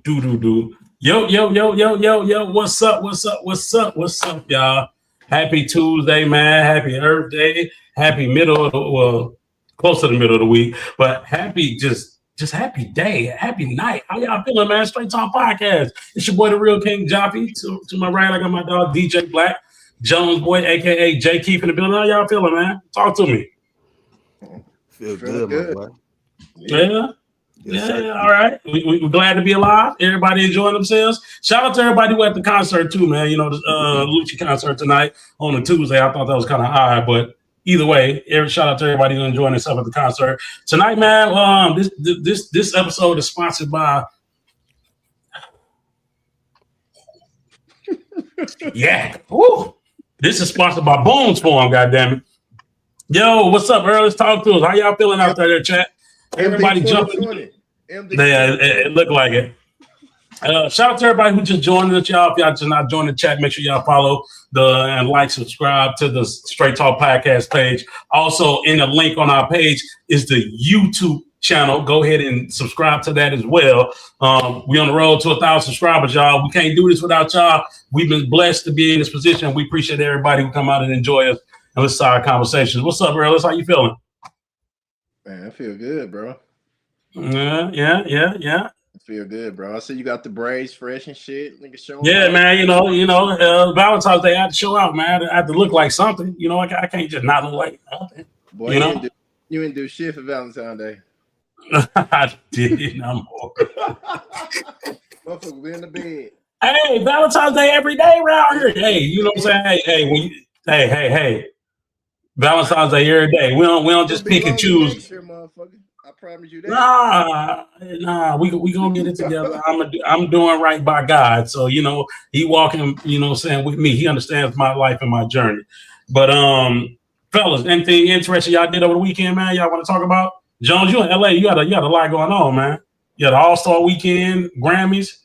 Do. Yo. What's up, y'all? Happy Tuesday, man. Happy Earth Day. Happy close to the middle of the week, but happy just happy day, happy night. How y'all feeling, man? Straight Talk Podcast. It's your boy, the Real King Joppy. To my right, I got my dog DJ Black, Jones Boy, aka Jay Keith in the building. How y'all feeling, man? Talk to me. Feel good, my boy. Yeah. All right. We're glad to be alive. Everybody enjoying themselves. Shout out to everybody who at the concert too, man. You know, the Lucci concert tonight on a Tuesday. I thought that was kind of odd, but either way, shout out to everybody who enjoying themselves at the concert tonight, man. This episode is sponsored by. Yeah. Woo. This is sponsored by Bones Form. Goddammit. Yo, what's up, Earl? Let's talk to us. How y'all feeling out there, chat? Everybody jumping. Yeah, it looked like it. Shout out to everybody who just joined us, y'all. If y'all just not joined the chat, make sure y'all follow and like, subscribe to the Straight Talk Podcast page. Also, in the link on our page is the YouTube channel. Go ahead and subscribe to that as well. We on the road to 1,000 subscribers, y'all. We can't do this without y'all. We've been blessed to be in this position. We appreciate everybody who come out and enjoy us and listen to our conversations. What's up, Earl? How you feeling? Man, I feel good, bro. Yeah. I feel good, bro. I see you got the braids fresh and shit. Nigga showing. Yeah, out. man. You know, Valentine's Day I had to show out, man. I had to look like something. You know, I can't just not look like nothing. Boy, you didn't do shit for Valentine's Day. I did. I'm Motherfucker, we in the bed. Hey, Valentine's Day every day around here. Hey, you know what I'm saying? Hey. Valentine's Day every day. We don't just pick and choose. I promise you that. Nah. We gonna get it together. I'm doing right by God. So you know, He walking. You know, what I'm saying with me. He understands my life and my journey. But fellas, anything interesting y'all did over the weekend, man? Y'all want to talk about? Jones, you in LA? You got a lot going on, man. You got the All-Star Weekend, Grammys.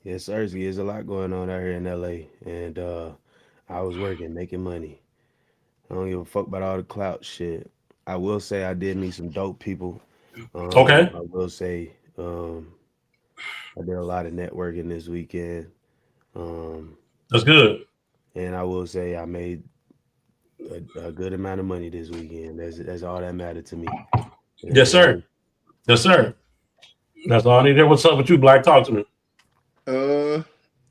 Yes, sir. There's a lot going on out here in LA, and I was working, making money. I don't give a fuck about all the clout shit. I will say I did meet some dope people. Okay. I will say I did a lot of networking this weekend. That's good. And I will say I made a good amount of money this weekend. That's all that mattered to me. And yes, sir. That's all I need to hear. What's up with you, Black? Talk to me.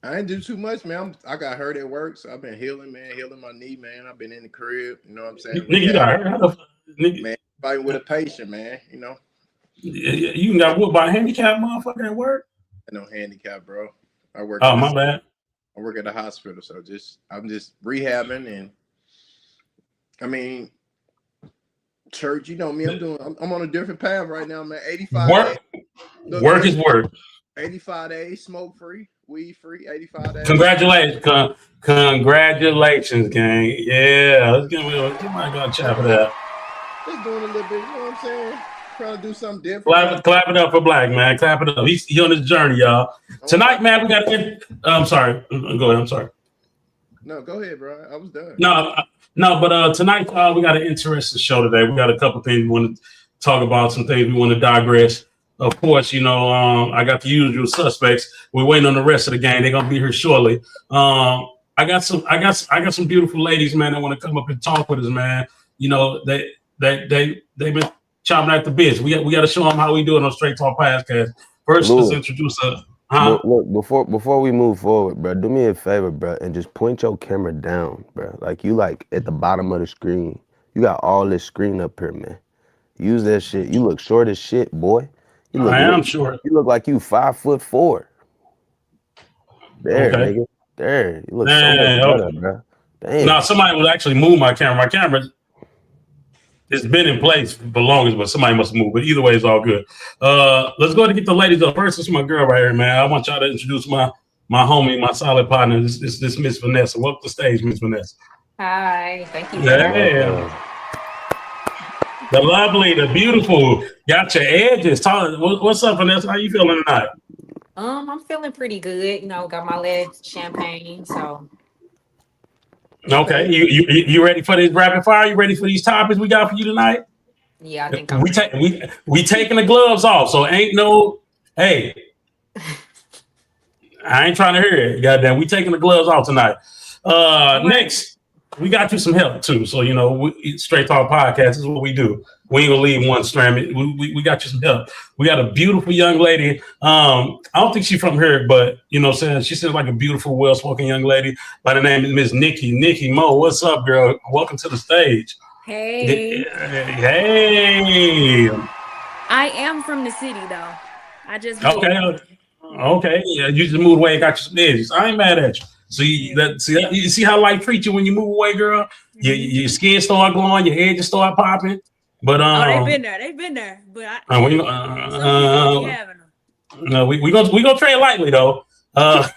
I didn't do too much, man. I got hurt at work, so I've been healing my knee, man. I've been in the crib, you know what I'm saying? Nigga, you got hurt? Man, fighting with a patient, man, you know. You got whooped by a handicapped motherfucker at work? No handicap, bro. I work. Oh, my bad. I work at a hospital, so I'm just rehabbing, and I mean, church, you know me. I'm on a different path right now, man. 85 work. Days. Work is work. 85 days, smoke free, weed free. 85 days. Congratulations, gang. Yeah, let's get my gun chop it up. Just doing a little bit, you know what I'm saying? Trying to do something different. Clap it up for Black, man. Clap it up. He's on his journey, y'all. Tonight, man, we got. I'm sorry. Go ahead. I'm sorry. No, go ahead, bro. I was done. No, but tonight we got an interesting show today. We got a couple things we want to talk about. Some things we want to digress. Of course, you know, I got the usual suspects. We're waiting on the rest of the gang. They're gonna be here shortly. I got some beautiful ladies, man, that want to come up and talk with us, man. You know, they've been chopping at the bits. We got to show them how we do it on Straight Talk Podcast. First, let's introduce us. Look, before we move forward, bro, do me a favor, bro, and just point your camera down, bro. Like you at the bottom of the screen. You got all this screen up here, man. Use that shit. You look short as shit, boy. I am short. You look like you 5'4". There, okay. Nigga. There. You look so much better, bro. Damn. No, somebody would actually move my camera. My camera, it's been in place for the longest, but somebody must move. But either way, it's all good. Let's go ahead and get the ladies up. First, it's my girl right here, man. I want y'all to introduce my homie, my solid partner. This Miss Vanessa. Welcome to the stage, Miss Vanessa. Hi. Thank you. Yeah. The lovely, the beautiful, got your edges. What's up, Vanessa? How you feeling tonight? I'm feeling pretty good. You know, got my legs champagne, so. Okay, you ready for this rapid fire? You ready for these topics we got for you tonight? Yeah, I think we taking the gloves off, so ain't no. Hey, I ain't trying to hear it. Goddamn, we taking the gloves off tonight. Next, we got you some help too. So Straight Talk Podcast is what we do. We ain't gonna leave one strand. We got you some help. We got a beautiful young lady. I don't think she's from here, but saying she seems like a beautiful, well-spoken young lady by the name of Miss Nikki. Nikki Mo, what's up, girl? Welcome to the stage. Hey. Hey. I am from the city though. I just Okay. Yeah, you just moved away and got you some edges. I ain't mad at you. So you see how life treats you when you move away, girl? Your skin start glowing, your edges start popping. But they've been there. But we gonna trade lightly though. But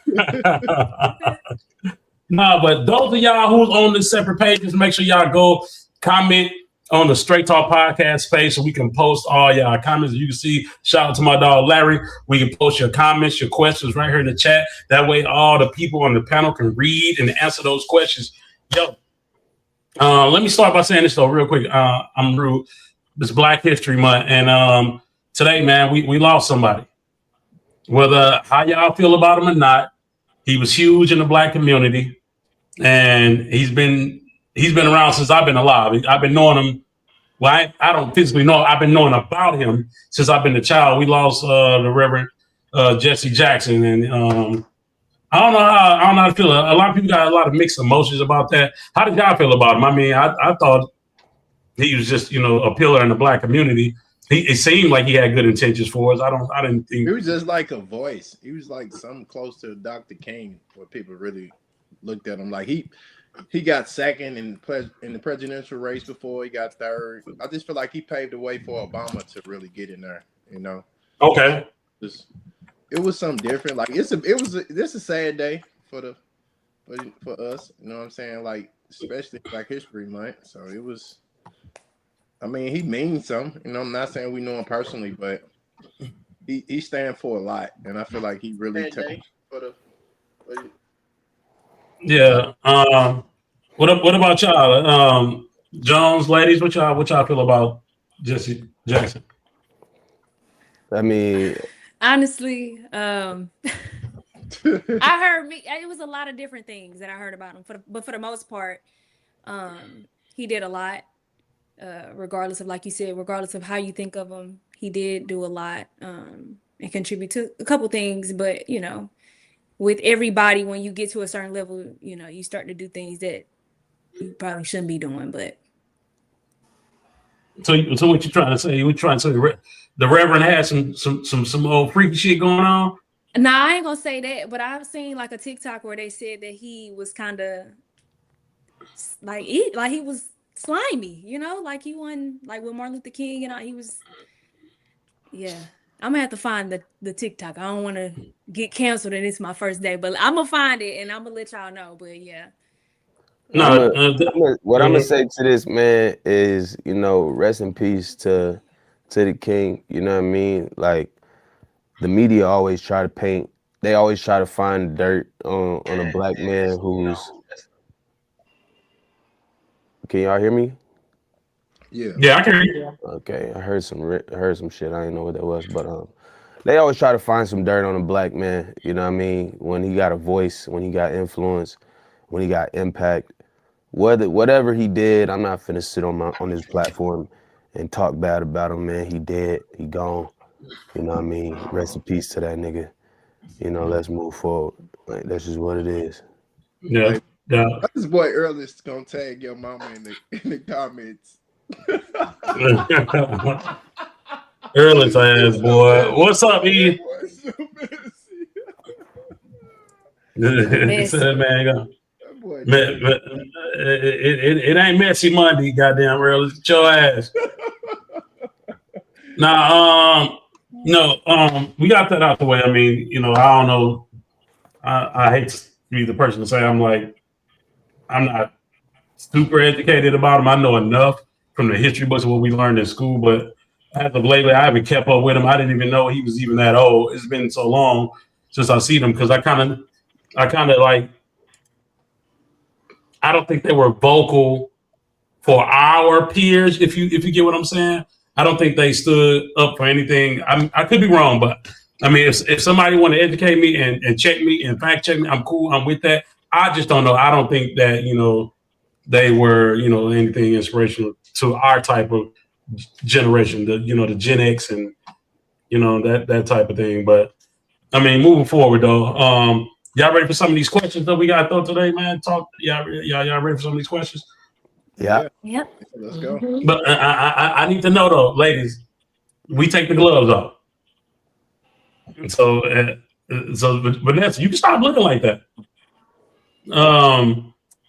those of y'all who's on the separate pages, make sure y'all go comment on the Straight Talk Podcast page so we can post all y'all comments. You can see, shout out to my dog Larry. We can post your comments, your questions right here in the chat. That way all the people on the panel can read and answer those questions. Let me start by saying this though, real quick. I'm rude. It's Black History Month, and today, man, we lost somebody. Whether how y'all feel about him or not, he was huge in the Black community, and he's been around since I've been alive. I've been knowing him. Well, I don't physically know. I've been knowing about him since I've been a child. We lost the Reverend Jesse Jackson, and I don't know how to feel. A lot of people got a lot of mixed emotions about that. How did y'all feel about him? I mean, I thought he was just a pillar in the Black community. It seemed like he had good intentions for us. I didn't think he was just like a voice. He was like something close to Dr. King, where people really looked at him like he got second in the presidential race before he got third. I just feel like he paved the way for Obama to really get in there. Okay. It was something different. Like this is a sad day for us. You know what I'm saying? Like especially Black History Month. So it was. I mean, he means something. I'm not saying we know him personally, but he stands for a lot, and I feel like he really took for the. Yeah. What about y'all? Jones, ladies, what y'all feel about Jesse Jackson? I mean, honestly, I heard it was a lot of different things that I heard about him. But for the most part, he did a lot. Regardless of, like you said, regardless of how you think of him, he did do a lot and contribute to a couple things. But with everybody, when you get to a certain level, you start to do things that you probably shouldn't be doing. But so what you trying to say? You trying to say the Reverend had some old freaky shit going on? Nah, I ain't gonna say that. But I've seen like a TikTok where they said that he was kind of like he was slimy, like he won, like with Martin Luther King, he was. Yeah, I'm gonna have to find the TikTok. I don't want to get canceled and it's my first day, but I'm gonna find it and I'm gonna let y'all know. But yeah. No, what I'm gonna say to this man is, rest in peace to the King. You know what I mean? Like the media always try to paint. They always try to find dirt on a Black man who's. Can y'all hear me? Yeah, I can hear you. Okay, I heard some shit. I didn't know what that was, but they always try to find some dirt on a Black man. You know what I mean? When he got a voice, when he got influence, when he got impact, whatever he did, I'm not finna sit on his platform and talk bad about him, man. He dead, he gone. You know what I mean? Rest in peace to that nigga. Let's move forward. Like that's just what it is. Yeah. Yeah. This boy Earl is gonna tag your mama in the comments. Earl's ass boy. What's up, E? It ain't messy Monday, goddamn Earl. It's your ass. We got that out the way. I mean, I don't know. I hate to be the person to say I'm not super educated about him. I know enough from the history books of what we learned in school, but as of lately, I haven't kept up with him. I didn't even know he was even that old. It's been so long since I've seen him because I kind of like, I don't think they were vocal for our peers. If you get what I'm saying, I don't think they stood up for anything. I could be wrong, but I mean, if somebody want to educate me and check me and fact check me, I'm cool. I'm with that. I just don't know. I don't think that, they were, anything inspirational to our type of generation, the Gen X and, that type of thing. But I mean, moving forward though, y'all ready for some of these questions that we got to throw today, man? Y'all ready for some of these questions? Yeah. Yep. Let's go. Mhm. But I need to know though, ladies, we take the gloves off. So, Vanessa, you can stop looking like that.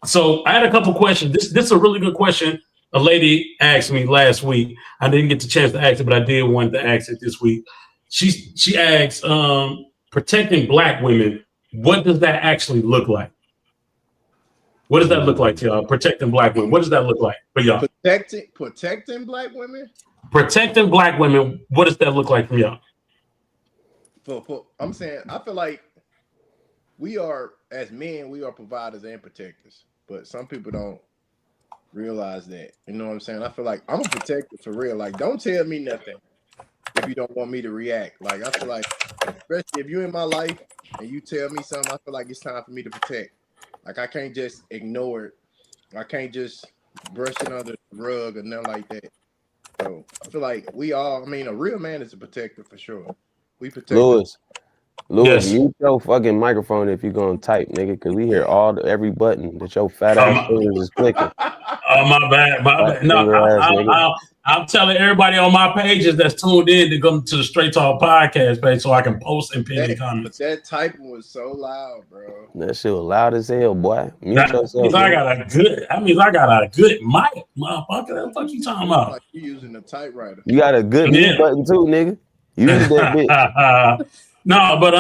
So I had a couple questions. This is a really good question. A lady asked me last week. I didn't get the chance to ask it, but I did want to ask it this week. She asked, protecting Black women, what does that actually look like? What does that look like to y'all? Protecting Black women. What does that look like for y'all? Protecting Black women. Protecting Black women. What does that look like from y'all? I'm saying, I feel like we are, as men, we are providers and protectors, but some people don't realize that. You know what I'm saying? I feel like I'm a protector for real. Like, don't tell me nothing if you don't want me to react. Like, I feel like, especially if you're in my life and you tell me something, I feel like it's time for me to protect. Like, I can't just ignore it. I can't just brush it under the rug or nothing like that. So I feel like a real man is a protector for sure. We protect. Lewis, Yes. mute your fucking microphone if you're gonna type, nigga, because we hear every button that your fat ass fingers is clicking. Oh, my bad. No, nigga. I'm telling everybody on my pages that's tuned in to come to the Straight Talk podcast page so I can post and pin the comments. But that typing was so loud, bro. That shit was loud as hell, boy. Mute yourself. That means I got a good mic, motherfucker. What the fuck you talking about? Like you using a typewriter. You got a good mute button too, nigga. Use that bitch. No, but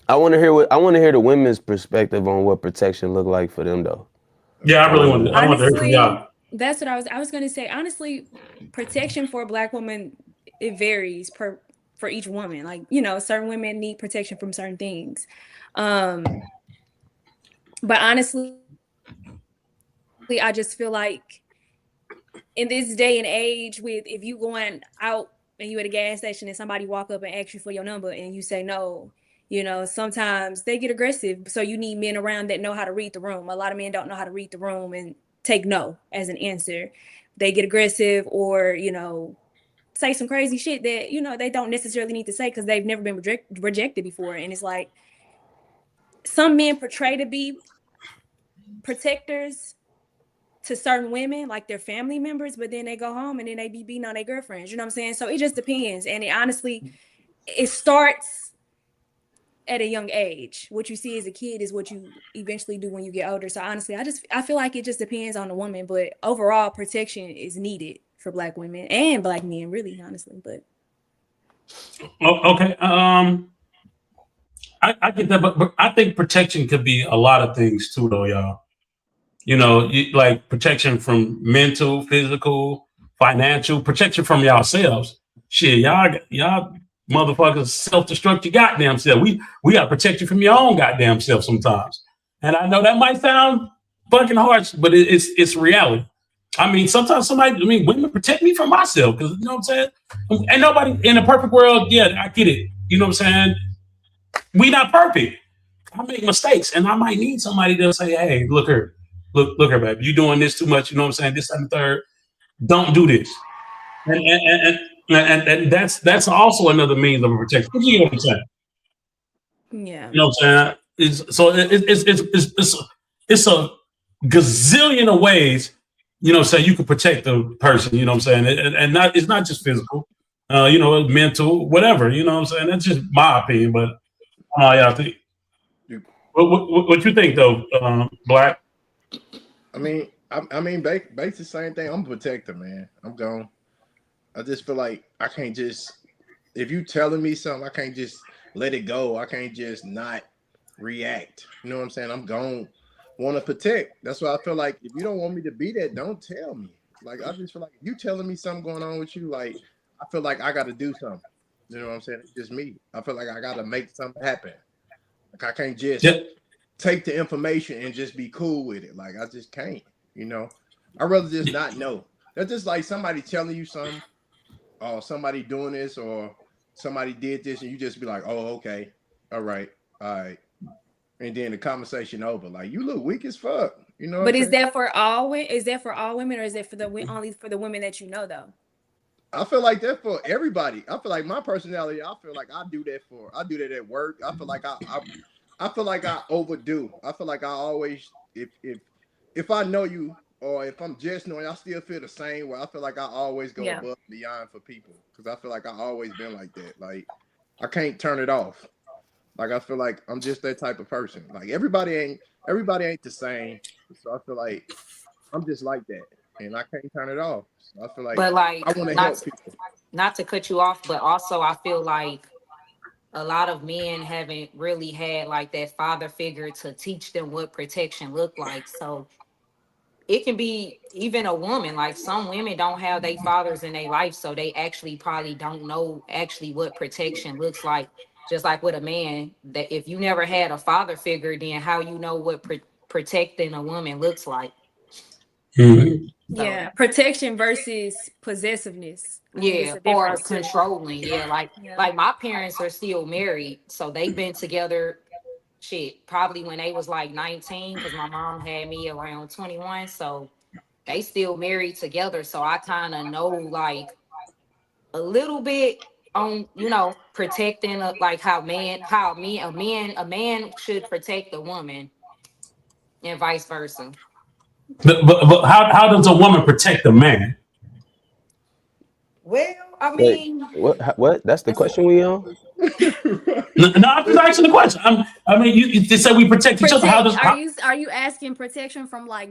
I want to hear the women's perspective on what protection look like for them though. Yeah, I really want to hear from y'all. That's what I was going to say. Honestly, protection for a Black woman, it varies for each woman. Like, certain women need protection from certain things. But honestly, I just feel like in this day and age, if you going out and you at a gas station and somebody walk up and ask you for your number and you say no, sometimes they get aggressive. So you need men around that know how to read the room. A lot of men don't know how to read the room and take no as an answer. They get aggressive or, say some crazy shit that, they don't necessarily need to say because they've never been rejected before. And it's like some men portray to be protectors to certain women, like their family members, but then they go home and then they be beating on their girlfriends. You know what I'm saying? So it just depends. And it starts at a young age. What you see as a kid is what you eventually do when you get older. So honestly, I feel like it just depends on the woman, but overall protection is needed for Black women and Black men, really, honestly. But okay, I get that, but I think protection could be a lot of things too, though, y'all. Like protection from mental, physical, financial, protection from yourselves. Shit, y'all motherfuckers self-destruct your goddamn self. We gotta protect you from your own goddamn self sometimes. And I know that might sound fucking harsh, but it's reality. I mean, sometimes women protect me from myself because you know what I'm saying? And nobody in a perfect world, yeah, I get it. You know what I'm saying? We not perfect. I make mistakes and I might need somebody to say, hey, look here, baby, you doing this too much, you know what I'm saying? This, that, and third. Don't do this. And that's also another means of protection. You know what I'm saying? yeah. You know what I'm saying? It's a gazillion of ways, say you can protect the person, you know what I'm saying? And it's not just physical, mental, whatever, you know what I'm saying? That's just my opinion, but I think. What you think though, Black? I mean, basically the same thing. I'm a protector, man. I'm gone. I just feel like I can't just, if you telling me something, I can't just let it go. I can't just not react. You know what I'm saying? I'm going to want to protect. That's why I feel like if you don't want me to be that, don't tell me. Like, I just feel like if you telling me something going on with you, like, I feel like I got to do something. You know what I'm saying? It's just me. I feel like I got to make something happen. Like, I can't just take the information and just be cool with it. Like, I just can't, I'd rather just not know. That's just like somebody telling you something, or somebody doing this, or somebody did this and you just be like, oh, okay, all right, and then the conversation over. Like, you look weak as fuck. You know what But I'm is saying? that for all women? Is that for all women, or is it for the only for the women that you know though? I feel like that for everybody. I feel like my personality, I feel like I do that at work. I feel like I feel like I overdo. I feel like I always, if I know you, or if I'm just knowing, I still feel the same way. I feel like I always go Yeah. above and beyond for people, because I feel like I always been like that. Like, I can't turn it off. Like, I feel like I'm just that type of person. Like, everybody ain't the same. So I feel like I'm just like that, and I can't turn it off. So I feel like But like, I want to not help people. not to cut you off, but also I feel like a lot of men haven't really had like that father figure to teach them what protection look like. So it can be even a woman. Like some women don't have their fathers in their life, so they actually probably don't know actually what protection looks like. Just like with a man, that if you never had a father figure, then how you know what protecting a woman looks like? Mhm. Yeah, protection versus possessiveness. I think it's Yeah, a or difference too. controlling. Yeah, Yeah. like my parents are still married, so they've been together shit probably when they was like 19, because my mom had me around 21, so they still married together. So I kind of know like a little bit on, protecting, like a man should protect the woman and vice versa. But how does a woman protect a man? Well, I Wait, mean, what? That's the that's question we on? No, I'm just asking the question. I mean, you say we protect each other. How Protect. does Are you asking protection from like,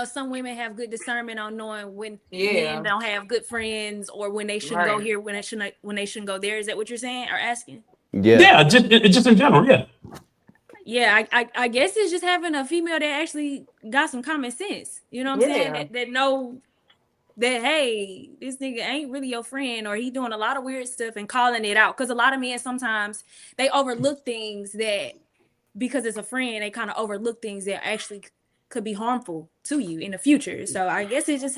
some women have good discernment on knowing when men yeah, don't have good friends, or when they shouldn't go right. here, when they shouldn't go there. Is that what you're saying or asking? Yeah. yeah, just in general, yeah. Yeah, I guess it's just having a female that actually got some common sense. You know what I'm saying? Yeah. That know that, hey, this nigga ain't really your friend, or he doing a lot of weird stuff, and calling it out. Because a lot of men sometimes they overlook things that, because it's a friend, they kind of overlook things that actually could be harmful to you in the future. So I guess it's just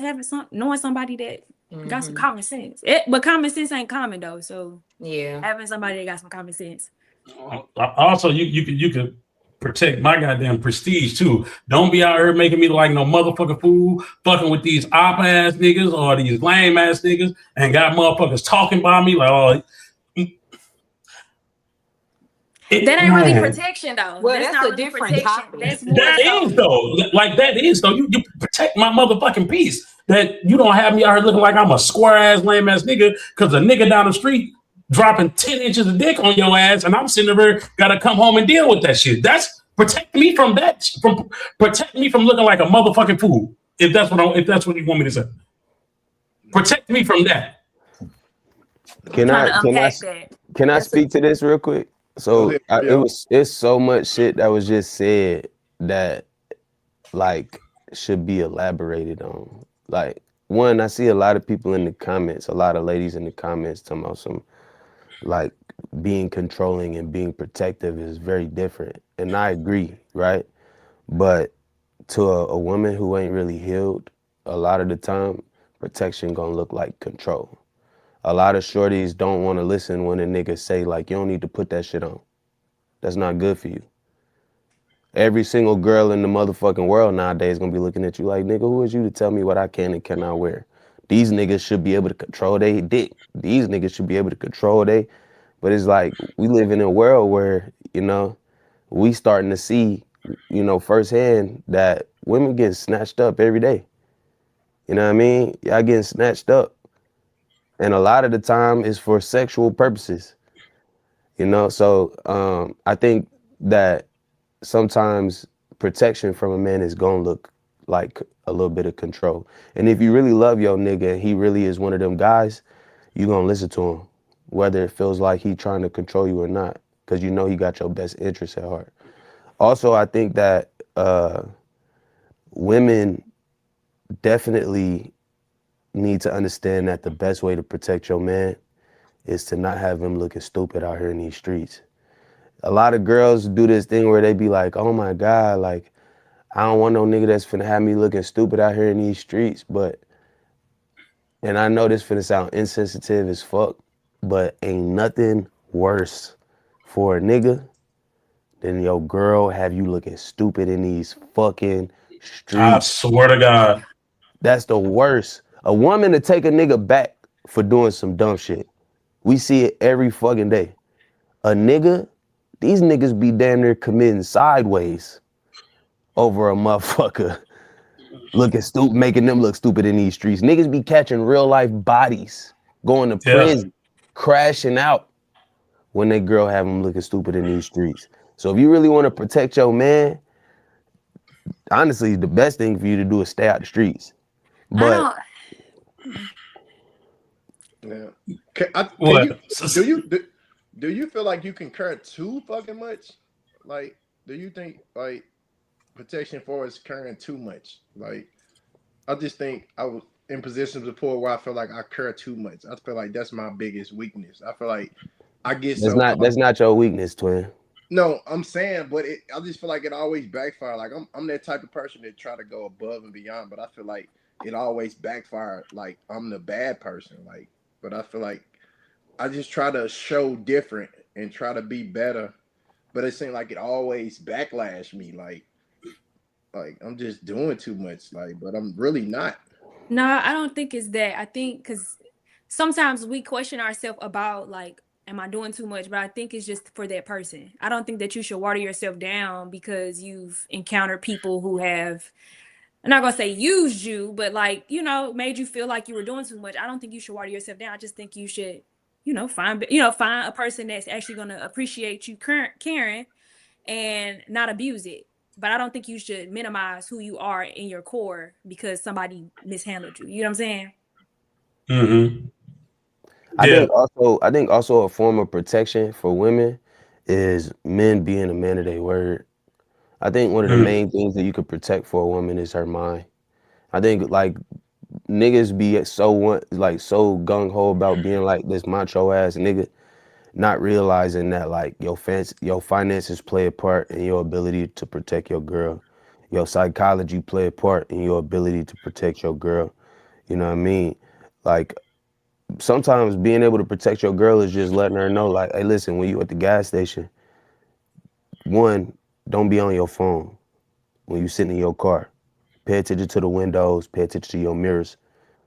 knowing somebody that got some Hmm. common sense. But common sense ain't common though. So Yeah. having somebody that got some common sense. Also, you could protect my goddamn prestige too. Don't be out here making me like no motherfucking fool, fucking with these op ass niggas or these lame ass niggas, and got motherfuckers talking about me like, oh, That ain't really man. protection though. Well, That's that's not a really different protection. topic. That's more That is so. though. Like that is though. You protect my motherfucking peace. That you don't have me out here looking like I'm a square ass lame ass nigga because a nigga down the street dropping 10 inches of dick on your ass and I'm sitting there gotta come home and deal with that shit. That's protect me from that. From protect me from looking like a motherfucking fool. If that's what you want me to say. Protect me from that. I'm Can trying I to can I unpack s- that. can I That's a speak to this real quick? Go So ahead, it Bill. was it's so much shit that was just said that like should be elaborated on. Like one, I see a lot of people in the comments, a lot of ladies in the comments talking about some like being controlling and being protective is very different. And I agree, right? But to a woman who ain't really healed, a lot of the time, protection gonna look like control. A lot of shorties don't want to listen when a nigga say like, you don't need to put that shit on. That's not good for you. Every single girl in the motherfucking world nowadays gonna be looking at you like, nigga, who is you to tell me what I can and cannot wear? These niggas should be able to control their dick. These niggas should be able to control they. But it's like we live in a world where, we starting to see, firsthand that women get snatched up every day. You know what I mean? Y'all getting snatched up. And a lot of the time it's for sexual purposes. So I think that sometimes protection from a man is gonna look like a little bit of control. And if you really love your nigga and he really is one of them guys, you gonna listen to him, whether it feels like he trying to control you or not, because you know he got your best interest at heart. Also, I think that women definitely need to understand that the best way to protect your man is to not have him looking stupid out here in these streets. A lot of girls do this thing where they be like, oh my God, like, I don't want no nigga that's finna have me looking stupid out here in these streets. And I know this finna sound insensitive as fuck, but ain't nothing worse for a nigga than your girl have you looking stupid in these fucking I streets. swear to God. That's the worst. A woman to take a nigga back for doing some dumb shit. We see it every fucking day. A nigga, these niggas be damn near committing sideways over a motherfucker looking stupid, making them look stupid in these streets. Niggas be catching real life bodies, going to Yeah. prison, crashing out when they girl have them looking stupid in these streets. So if you really want to protect your man, honestly, the best thing for you to do is stay out the streets. But Yeah. What? Do you feel like you can care too fucking much? Like, do you think like protection for is caring too much? Like, I just think I was in positions before where I feel like I care too much. I feel like that's my biggest weakness. I feel like I get that's so not your weakness, twin. no, I'm saying, but I just feel like it always backfire. Like I'm that type of person that try to go above and beyond, but I feel like it always backfired. Like I'm the bad person. Like, but I feel like I just try to show different and try to be better, but it seems like it always backlash me. Like I'm just doing too much. Like, but I'm really not. No, I don't think it's that. I think because sometimes we question ourselves about like, am I doing too much? But I think it's just for that person. I don't think that you should water yourself down because you've encountered people who have, I'm not gonna say used you, but like, you know, made you feel like you were doing too much. I don't think you should water yourself down. I just think you should, find a person that's actually gonna appreciate you caring and not abuse it. But I don't think you should minimize who you are in your core because somebody mishandled you. You know what I'm saying? Mm-hmm. Yeah. I think also a form of protection for women is men being a man of their word. I think one of the main things that you could protect for a woman is her mind. I think like niggas be so gung ho about being like this macho ass nigga, not realizing that like your finances play a part in your ability to protect your girl. Your psychology play a part in your ability to protect your girl. You know what I mean? Like sometimes being able to protect your girl is just letting her know like, hey, listen, when you at the gas station, one, don't be on your phone when you sitting in your car. Pay attention to the windows, pay attention to your mirrors,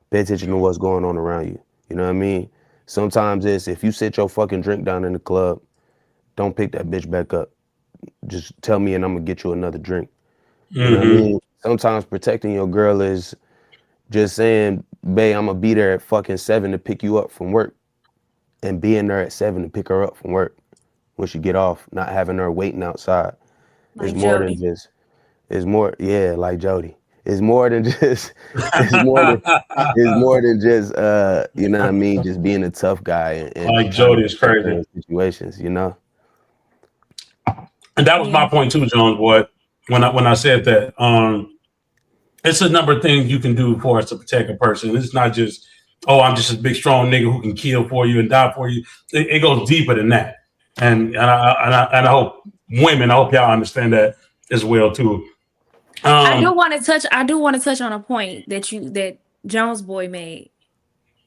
pay attention to what's going on around you. You know what I mean? Sometimes it's if you sit your fucking drink down in the club, don't pick that bitch back up. Just tell me and I'm gonna get you another drink. You know what I mean? Sometimes protecting your girl is just saying, babe, I'm gonna be there at fucking 7 to pick you up from work, and being there at 7 to pick her up from work when she get off, not having her waiting outside. Like It's more Jody. than just, it's more, yeah, like Jody. It's more than just, it's more than just, you know what I mean, just being a tough guy and Like trying to Jody is protect her crazy. in situations, you know? And that was my point too, Jones, boy. When I said that, it's a number of things you can do for us to protect a person. It's not just, oh, I'm just a big strong nigga who can kill for you and die for you. It goes deeper than that. And I hope women, I hope y'all understand that as well too. I do want to touch on a point that Jones boy made.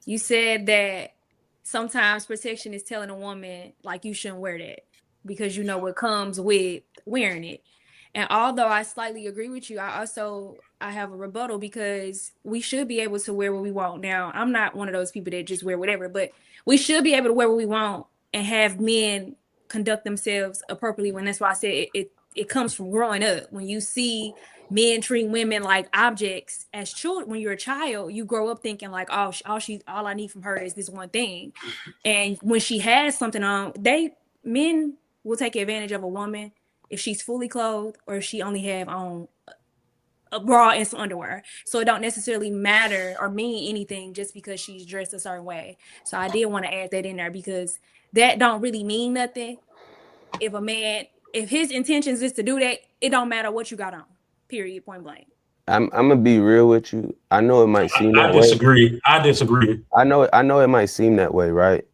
You said that sometimes protection is telling a woman like you shouldn't wear that because you know what comes with wearing it. And although I slightly agree with you, I have a rebuttal because we should be able to wear what we want. Now, I'm not one of those people that just wear whatever, but we should be able to wear what we want and have men conduct themselves appropriately. When that's why I said it comes from growing up. When you see men treat women like objects as children, when you're a child, you grow up thinking like, oh, all I need from her is this one thing. And when she has something on, men will take advantage of a woman if she's fully clothed or if she only have on a bra and some underwear. So it don't necessarily matter or mean anything just because she's dressed a certain way. So I did want to add that in there because that don't really mean nothing. If his intentions is to do that, it don't matter what you got on. Period. Point blank. I'm gonna be real with you. I know it might seem that way. I disagree. I know it might seem that way, right?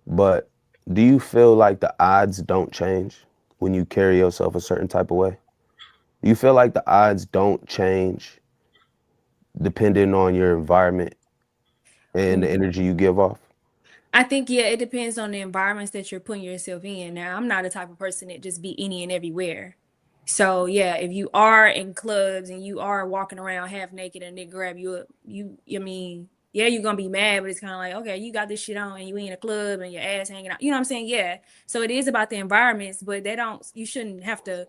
But do you feel like the odds don't change when you carry yourself a certain type of way? You feel like the odds don't change depending on your environment and the energy you give off? I think, yeah, it depends on the environments that you're putting yourself in. Now, I'm not the type of person that just be any and everywhere. So yeah, if you are in clubs and you are walking around half naked and they grab you up, I mean, yeah, you're gonna be mad, but it's kind of like, okay, you got this shit on and you in a club and your ass hanging out. You know what I'm saying? Yeah. So it is about the environments, but you shouldn't have to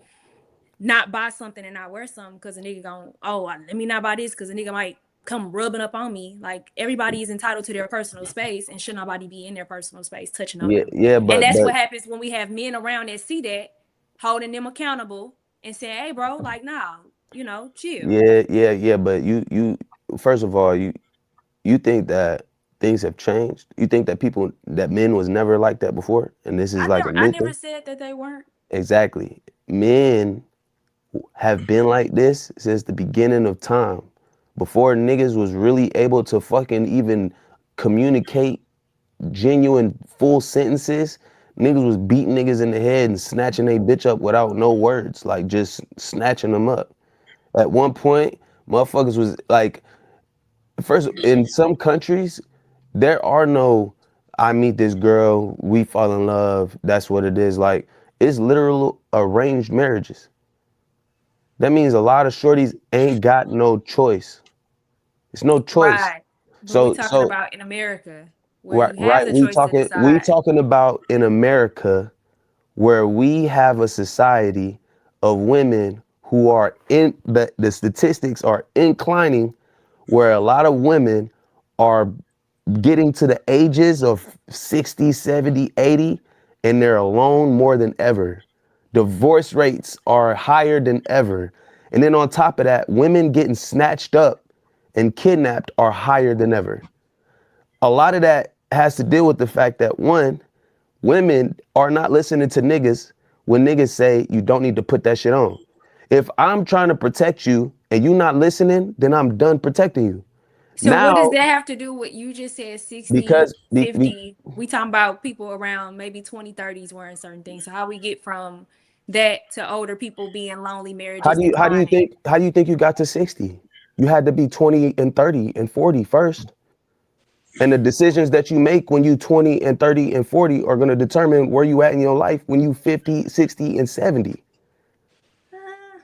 not buy something and not wear something because a nigga going, oh, let me not buy this because a nigga might come rubbing up on me. Like everybody is entitled to their personal space and should nobody be in their personal space touching on Yeah, them. yeah, And that's but what happens when we have men around that see that, holding them accountable and saying, hey, bro, like, nah, chill. yeah. But you first of all, you think that things have changed? You think that men was never like that before, and this is like a I new never thing? said that they weren't. Exactly. Men have been like this since the beginning of time. Before niggas was really able to fucking even communicate genuine full sentences, niggas was beating niggas in the head and snatching they bitch up without no words, like just snatching them up. At one point, motherfuckers was like, first, in some countries, there are no, I meet this girl, we fall in love, that's what it is. Like, it's literal arranged marriages. That means a lot of shorties ain't got no choice. It's no choice. Right. But we So, talking so about in America where right, you have right. the choice to We decide. talking about in America where we have a society of women who are in the statistics are inclining, where a lot of women are getting to the ages of 60, 70, 80, and they're alone more than ever. Divorce rates are higher than ever. And then on top of that, women getting snatched up and kidnapped are higher than ever. A lot of that has to deal with the fact that, one, women are not listening to niggas when niggas say you don't need to put that shit on. If I'm trying to protect you and you not listening, then I'm done protecting you. So what does Now, that have to do with you just said 60, because 50? We talking about people around maybe 20, 30s wearing certain things. So how we get from that to older people being lonely, marriages declining? how do you think you got to 60? You had to be 20 and 30 and 40 first. And the decisions that you make when you 20 and 30 and 40 are going to determine where you at in your life when you 50, 60 and 70. Uh,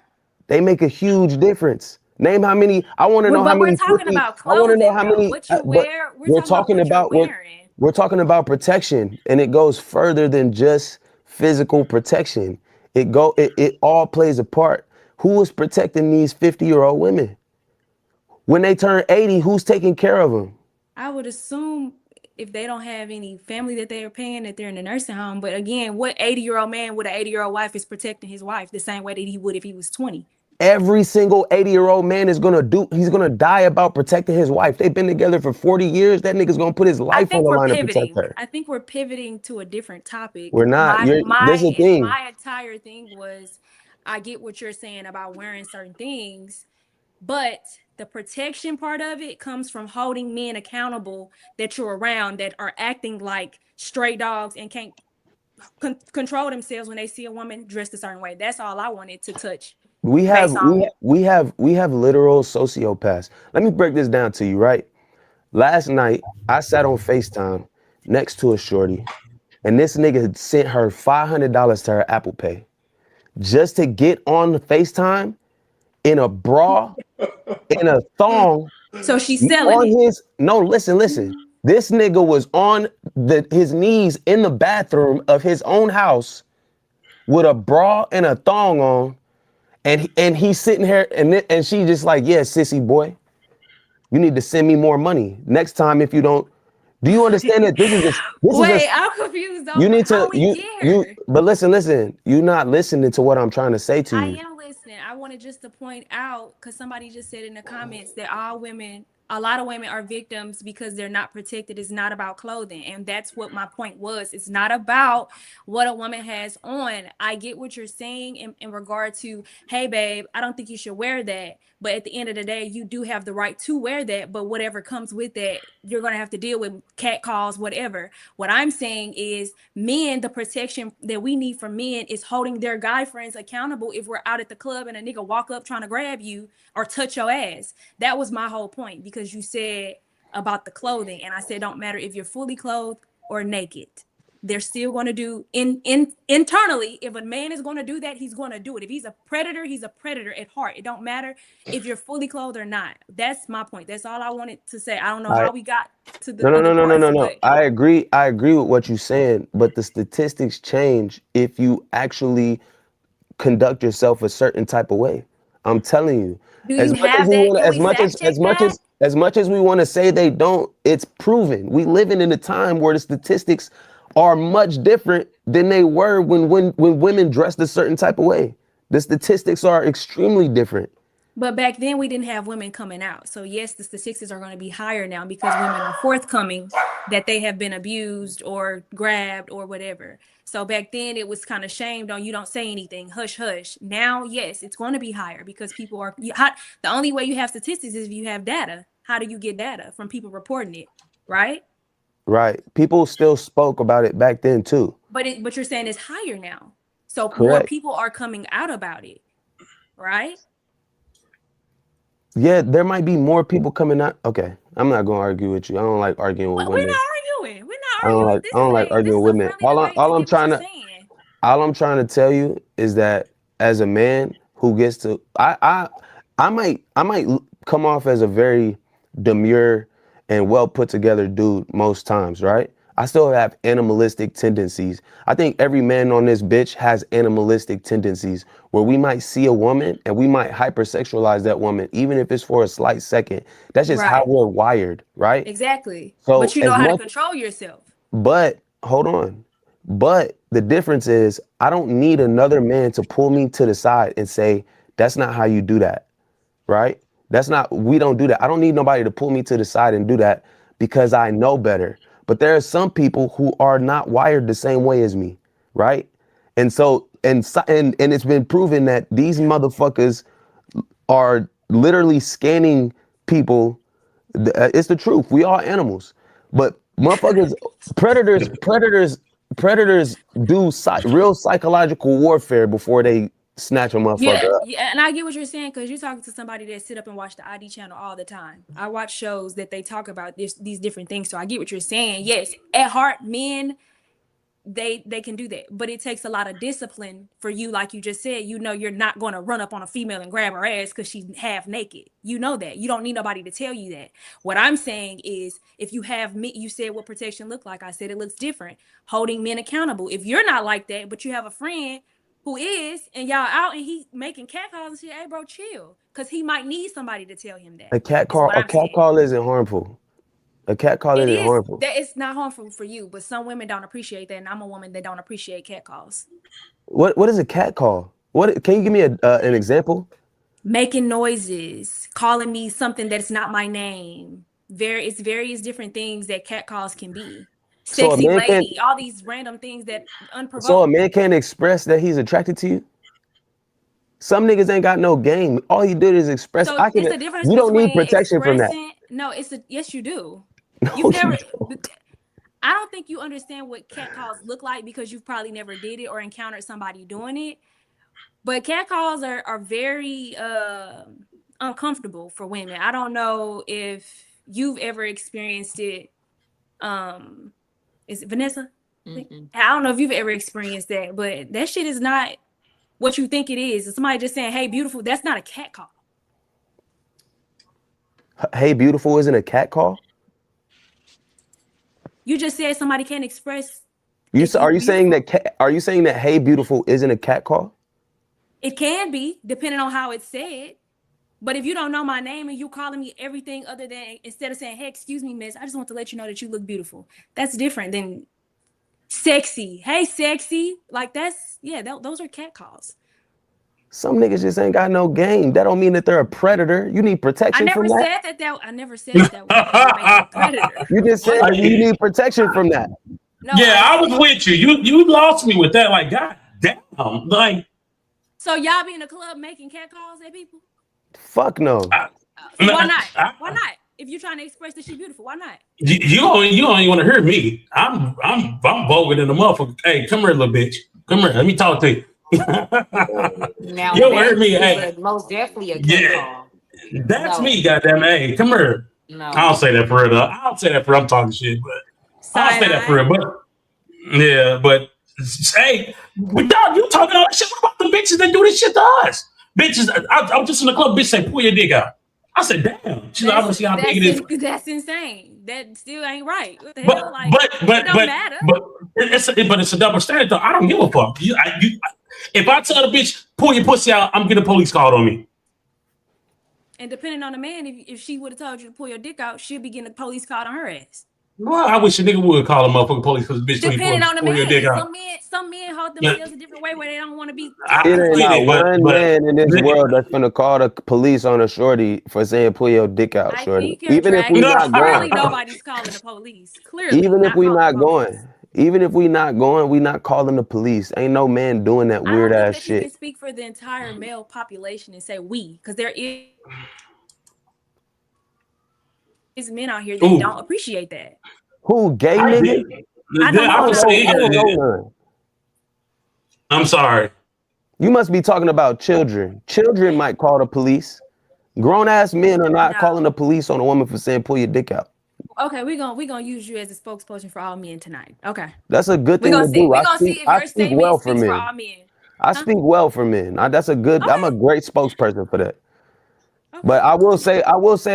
They make a huge difference. Name how many. I want to know how but we're many talking 50. about I want to know clothing how though. many. What you But wear, we're we're talking about talking what you're about wearing. we're talking about protection, and it goes further than just physical protection. It all plays a part. Who is protecting these 50-year-old women? When they turn 80, who's taking care of them? I would assume if they don't have any family that they're paying, that they're in a nursing home. But again, what 80-year-old man with an 80-year-old wife is protecting his wife the same way that he would if he was 20? Every single 80-year-old man he's gonna die about protecting his wife. They've been together for 40 years. That nigga's gonna put his I life on think the we're line to protect pivoting. her. I think we're pivoting to a different topic. We're not. My This is my the thing. my entire thing was, I get what you're saying about wearing certain things, but the protection part of it comes from holding men accountable that you're around that are acting like stray dogs and can't control themselves when they see a woman dressed a certain way. That's all I wanted to touch We have base on. we have literal sociopaths. Let me break this down to you, right? Last night I sat on FaceTime next to a shorty, and this nigga had sent her $500 to her Apple Pay just to get on the FaceTime in a bra, in a thong, So she's selling on it. his no, listen. This nigga was on his knees in the bathroom of his own house with a bra and a thong on, and he's sitting here, and she just like, yeah, sissy boy, you need to send me more money next time if you don't. Do you understand that this is a Wait, I'm confused you though. need to How we get here? but listen, you're not listening to what I'm trying to say to I you. am listening. I wanted just to point out because somebody just said in the comments that a lot of women are victims because they're not protected. It's not about clothing. And that's what my point was. It's not about what a woman has on. I get what you're saying in regard to, hey, babe, I don't think you should wear that. But at the end of the day, you do have the right to wear that. But whatever comes with that, you're going to have to deal with cat calls, whatever. What I'm saying is, men, the protection that we need from men is holding their guy friends accountable if we're out at the club and a nigga walk up trying to grab you or touch your ass. That was my whole point, because you said about the clothing, and I said don't matter if you're fully clothed or naked. They're still going to do internally. If a man is going to do that, he's going to do it. If he's a predator, he's a predator at heart. It don't matter if you're fully clothed or not. That's my point. That's all I wanted to say. I don't know how we got to the No. I agree with what you're saying, but the statistics change if you actually conduct yourself a certain type of way. I'm telling you. Do you have that? As much as we want to say they don't, it's proven. We living in a time where the statistics are much different than they were when women dressed a certain type of way. The statistics are extremely different. But back then we didn't have women coming out. So yes, the statistics are going to be higher now because women are forthcoming that they have been abused or grabbed or whatever. So back then it was kind of shamed on, you don't say anything, hush, hush. Now, yes, it's going to be higher because people are, the only way you have statistics is if you have data. How do you get data? From people reporting it, right? Right. People still spoke about it back then too. But you're saying it's higher now. So Correct. More people are coming out about it, right? Yeah, there might be more people coming out. Okay, I'm not going to argue with you. I don't like arguing with women. We're not arguing. We're not arguing. I don't like arguing with women. All I'm trying to tell you is that as a man who gets to, I might come off as a very demure and well put together dude most times, right? I still have animalistic tendencies. I think every man on this bitch has animalistic tendencies where we might see a woman and we might hypersexualize that woman, even if it's for a slight second. That's just how we're wired, right? Exactly. So but you know how to control yourself. But hold on. But the difference is I don't need another man to pull me to the side and say, that's not how you do that, right? We don't do that. I don't need nobody to pull me to the side and do that because I know better. But there are some people who are not wired the same way as me, right? And so, and it's been proven that these motherfuckers are literally scanning people. It's the truth. We are animals, but motherfuckers, predators do real psychological warfare before they snatch a motherfucker up. Yeah, and I get what you're saying because you're talking to somebody that sit up and watch the ID channel all the time. I watch shows that they talk about these different things, so I get what you're saying. Yes, at heart, men, they can do that, but it takes a lot of discipline for you. Like you just said, you know, you're not going to run up on a female and grab her ass because she's half naked. You know that. You don't need nobody to tell you that. What I'm saying is, if you have me, you said what protection look like. I said it looks different. Holding men accountable. If you're not like that, but you have a friend who is, and y'all out and he making cat calls and shit, hey bro, chill. Cause he might need somebody to tell him that. A cat call isn't harmful. A cat call isn't harmful. That it's not harmful for you, but some women don't appreciate that, and I'm a woman that don't appreciate cat calls. What is a cat call? Can you give me an example? Making noises, calling me something that's not my name. It's various different things that cat calls can be. Sexy lady, all these random things that unprovoked. So a man can't express that he's attracted to you? Some niggas ain't got no game. All he did is express. So you don't need protection from that. No, yes, you do. No, I don't think you understand what cat calls look like because you've probably never did it or encountered somebody doing it. But cat calls are very uncomfortable for women. I don't know if you've ever experienced it. Is it Vanessa? Mm-hmm. I don't know if you've ever experienced that, but that shit is not what you think it is. It's somebody just saying, hey, beautiful. That's not a cat call. Hey, beautiful isn't a cat call? You just said somebody can't express. Are you saying that hey, beautiful isn't a cat call? It can be, depending on how it's said. But if you don't know my name and you calling me everything other than, instead of saying, hey, excuse me, miss, I just want to let you know that you look beautiful. That's different than sexy. Hey, sexy. Like those are cat calls. Some niggas just ain't got no game. That don't mean that they're a predator. You need protection from that. I never said that was a predator. You just said you need protection from that. No, I was with you. You lost me with that. Like, god damn. Like, so y'all be in the club making cat calls at people? Fuck no. Why not? Why not? If you're trying to express that she's beautiful, why not? You only want to hear me. I'm vulgar than the motherfucker. Hey, come here, little bitch. Come here. Let me talk to you. Now, you heard me. Hey, most definitely a cat call. That's me. Goddamn. Hey, come here. No, I don't say that for real. I don't say that for I'm talking shit. But I'll say that for real. But yeah, but hey, but dog, you talking all that shit about the bitches that do this shit to us? Bitches, I was just in the club. Bitch say, pull your dick out. I said, damn. She's like, I want to see how big it is. That's insane. That still ain't right. What the But hell? Like, it don't matter. but it's a double standard though. I don't give a fuck. If I tell the bitch pull your pussy out, I'm getting a police called on me. And depending on the man, if she would have told you to pull your dick out, she'll be getting a police called on her ass. Well, I wish a nigga would call a motherfucking police because bitch Depending on the pull your dick man. out. Some men hold themselves a different way where they don't want to be. It ain't not one man in this world that's gonna call the police on a shorty for saying pull your dick out, shorty. Even if we not clearly going, nobody's calling the police. Clearly, even if we not going, we not calling the police. Ain't no man doing that weird ass shit. You can speak for the entire male population and say we, because there is men out here that don't appreciate that. Who, gay nigga? I'm sorry. You must be talking about children. Children might call the police. Grown ass men are not calling the police on a woman for saying pull your dick out. Okay, we're gonna use you as a spokesperson for all men tonight. Okay. That's a good thing to do. We're gonna see if your statement speaks for all men. I speak well for men. That's a good. I'm a great spokesperson for that. Okay. But I will say,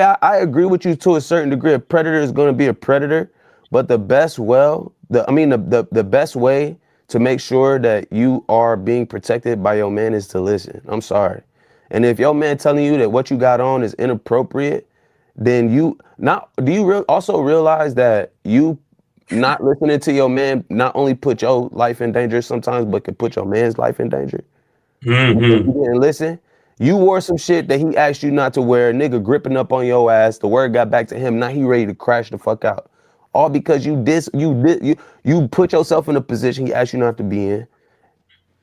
I agree with you to a certain degree. A predator is going to be a predator, but the best way to make sure that you are being protected by your man is to listen. I'm sorry. And if your man telling you that what you got on is inappropriate, then also realize that you not listening to your man not only put your life in danger sometimes, but can put your man's life in danger. Mm-hmm. You didn't listen. You wore some shit that he asked you not to wear. Nigga gripping up on your ass. The word got back to him. Now he ready to crash the fuck out. All because you put yourself in a position he asked you not to be in,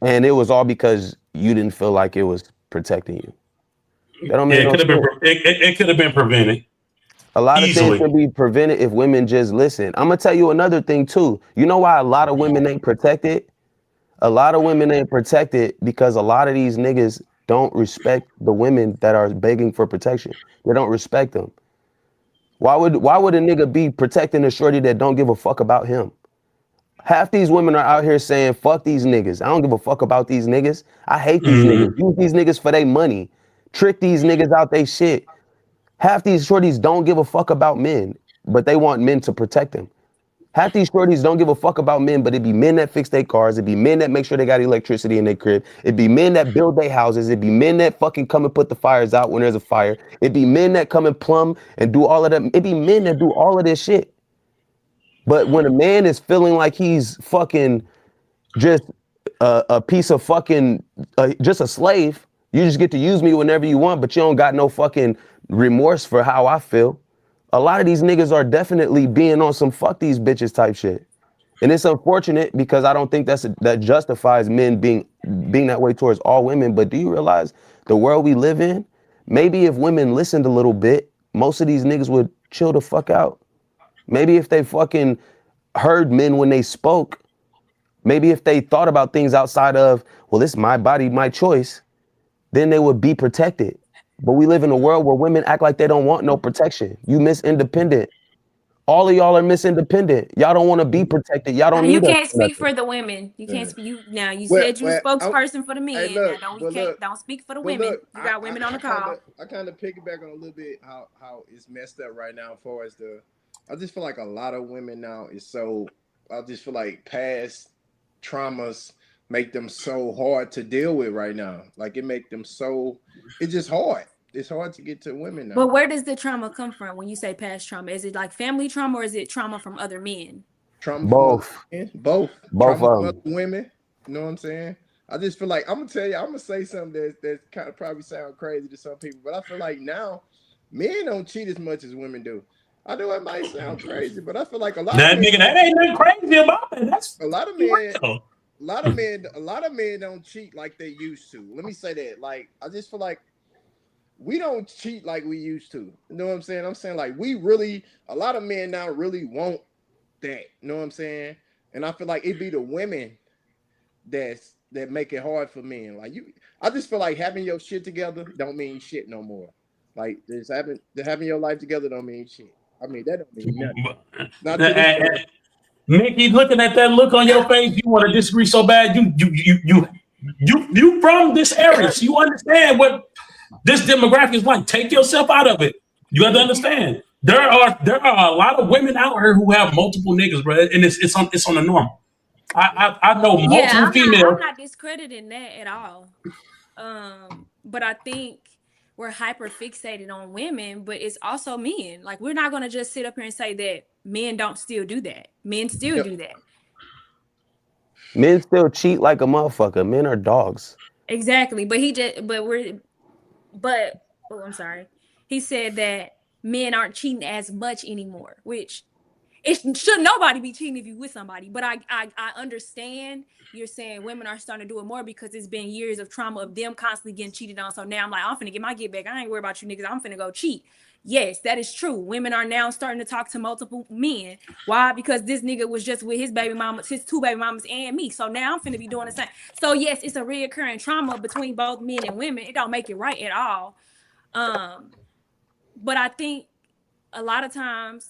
and it was all because you didn't feel like it was protecting you. That don't make no sense. It could have been prevented. A lot of Easily. things can be prevented if women just listen. I'm gonna tell you another thing too. You know why a lot of women ain't protected? A lot of women ain't protected because a lot of these niggas don't respect the women that are begging for protection. They don't respect them. Why would a nigga be protecting a shorty that don't give a fuck about him? Half these women are out here saying, fuck these niggas. I don't give a fuck about these niggas. I hate these niggas. Use these niggas for their money. Trick these niggas out they shit. Half these shorties don't give a fuck about men, but they want men to protect them. Half these shorties don't give a fuck about men, but it be men that fix their cars. It be men that make sure they got electricity in their crib. It be men that build their houses. It be men that fucking come and put the fires out when there's a fire. It be men that come and plumb and do all of that. It be men that do all of this shit. But when a man is feeling like he's fucking just a piece of fucking, just a slave, you just get to use me whenever you want, but you don't got no fucking remorse for how I feel. A lot of these niggas are definitely being on some fuck these bitches type shit. And it's unfortunate because I don't think that justifies men being that way towards all women. But do you realize the world we live in? Maybe if women listened a little bit, most of these niggas would chill the fuck out. Maybe if they fucking heard men when they spoke, maybe if they thought about things outside of, well, this is my body, my choice, then they would be protected. But we live in a world where women act like they don't want no protection. You miss independent. All of y'all are miss independent. Y'all don't want to be protected. Y'all don't need. You can't speak for the women. You can't speak. You said you spokesperson for the men. Hey, don't speak for the women. You got women on the call. I kind of piggyback on a little bit how it's messed up right now as far as I just feel like a lot of women now is so. I just feel like past traumas make them so hard to deal with right now. Like it make them so. It's just hard. It's hard to get to women now. But where does the trauma come from when you say past trauma? Is it like family trauma or is it trauma from other men? Trauma both. Both Both trauma of from them. other women. You know what I'm saying? I just feel like I'm gonna tell you. I'm gonna say something that kind of probably sound crazy to some people, but I feel like now men don't cheat as much as women do. I know it might sound crazy, but I feel like a lot of men, that ain't nothing crazy about it. That's a lot of men. A lot of men don't cheat like they used to. Let me say that. Like I just feel like we don't cheat like we used to. You know what I'm saying? I'm saying like a lot of men now really want that. You know what I'm saying? And I feel like it be the women that make it hard for men. Like I just feel like having your shit together don't mean shit no more. Like just having your life together don't mean shit. I mean that don't mean nothing. Nikki, looking at that look on your face, you want to disagree so bad. You from this area, so you understand what this demographic is like. Take yourself out of it. You have to understand. There are a lot of women out here who have multiple niggas, bro, and it's on the normal. I know multiple females. I'm not discrediting that at all. But I think we're hyper fixated on women, but it's also men. Like, we're not gonna just sit up here and say that men don't still do that. Men still do that. Men still cheat like a motherfucker. Men are dogs. Exactly. But I'm sorry. He said that men aren't cheating as much anymore, which it should nobody be cheating if you with somebody. But I understand you're saying women are starting to do it more because it's been years of trauma of them constantly getting cheated on. So now I'm like, I'm finna get my get back. I ain't worried about you niggas. I'm finna go cheat. Yes, that is true. Women are now starting to talk to multiple men. Why? Because this nigga was just with his baby mama, his two baby mamas, and me. So now I'm finna be doing the same. So yes, it's a reoccurring trauma between both men and women. It don't make it right at all. But I think a lot of times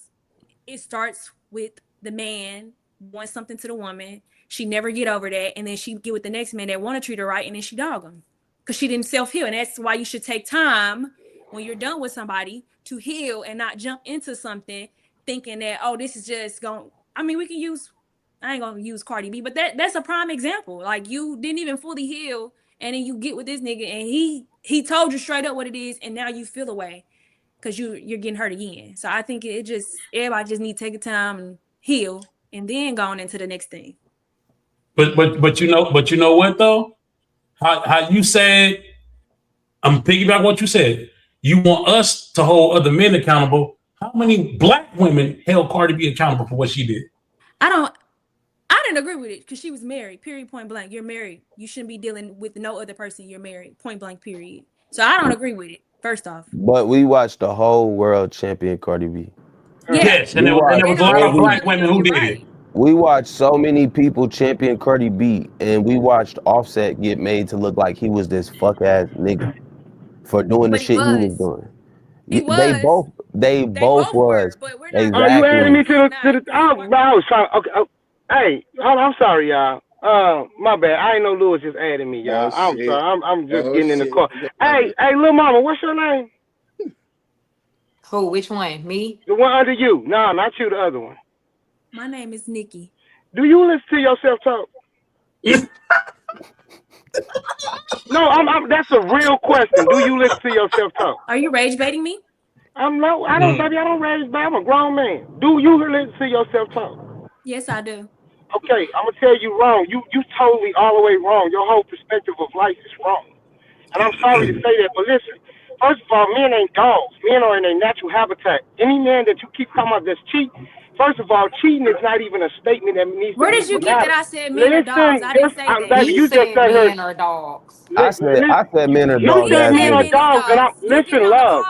it starts with the man wants something to the woman. She never get over that, and then she get with the next man that want to treat her right, and then she dog him because she didn't self-heal. And that's why you should take time when you're done with somebody to heal and not jump into something thinking that, oh, this is just going. I mean, I ain't gonna use Cardi B, but that's a prime example. Like, you didn't even fully heal, and then you get with this nigga, and he told you straight up what it is, and now you feel away because you're getting hurt again. So I think everybody just need to take a time and heal, and then go on into the next thing. But you know what though? How you said, I'm piggyback what you said. You want us to hold other men accountable. How many black women held Cardi B accountable for what she did? I didn't agree with it because she was married, period, point blank. You're married. You shouldn't be dealing with no other person. You're married, point blank, period. So I don't agree with it, first off. But we watched the whole world champion Cardi B. Yes, and there was a lot of black women who did it. We watched so many people champion Cardi B, and we watched Offset get made to look like he was this fuck ass nigga for doing the shit he was doing. They both was. Exactly. Oh, you added me to the I was trying. Okay. Oh, hey, hold on, I'm sorry, y'all. My bad. I ain't know Lewis just added me, y'all. I'm sorry. I'm just getting in the car. Hey, little mama, what's your name? Who? Which one? Me? The one under you. No, not you. The other one. My name is Nikki. Do you listen to yourself talk? No, that's a real question. Do you listen to yourself talk? Are you rage baiting me? I don't, baby. I don't rage bait. I'm a grown man. Do you listen to yourself talk? Yes, I do. Okay, I'm gonna tell you wrong. You totally all the way wrong. Your whole perspective of life is wrong. And I'm sorry to say that, but listen. First of all, men ain't dogs. Men are in their natural habitat. Any man that you keep talking about that's cheating, first of all, cheating is not even a statement that needs. Where did you get that I said men are dogs? I didn't say that. You said men are dogs. I said men are dogs. You said men are dogs, and listen, love.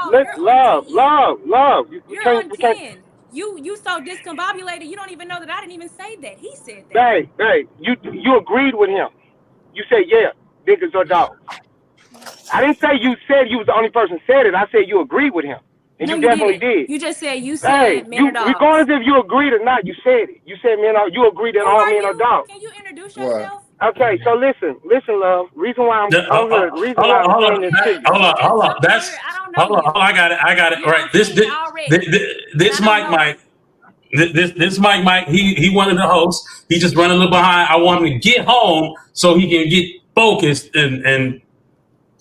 You're on 10. You so discombobulated. You don't even know that I didn't even say that. He said that. Hey, you agreed with him. You said, yeah, niggas are dogs. I didn't say you said you was the only person said it. I said you agreed with him. And you definitely did. You just said men are dogs. Regardless if you agreed or not, you said it. You said you agreed that all men are dogs. Can you introduce yourself? Okay, so listen, love. Reason why I'm saying this to you. Hold on. Hold on. I got it. All right. This Mike. This Mike, he wanted to host. He just running a little behind. I want him to get home so he can get focused and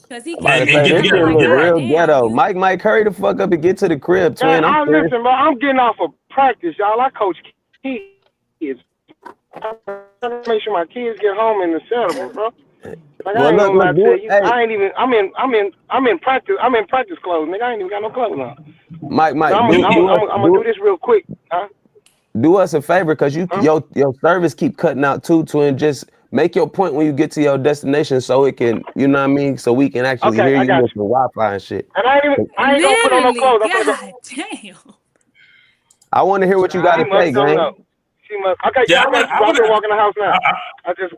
because he can't get real ghetto. Mike, hurry the fuck up and get to the crib, twin. Listen, bro, I'm getting off of practice, y'all. I coach kids. I'm trying to make sure my kids get home in the settle, bro. Like, I ain't gonna lie to you. I ain't even. I'm in practice. I'm in practice clothes, nigga. I ain't even got no clothes on. Mike, so I'm gonna do this real quick. Huh? Do us a favor, cause your service keep cutting out too, twin. Just make your point when you get to your destination, so it can, you know what I mean, so we can actually hear you with the Wi-Fi and shit. And I ain't gonna put on no clothes. God damn. I want to hear what you got to say, gang. She must. Okay, I'm gonna walk in the house now. I just.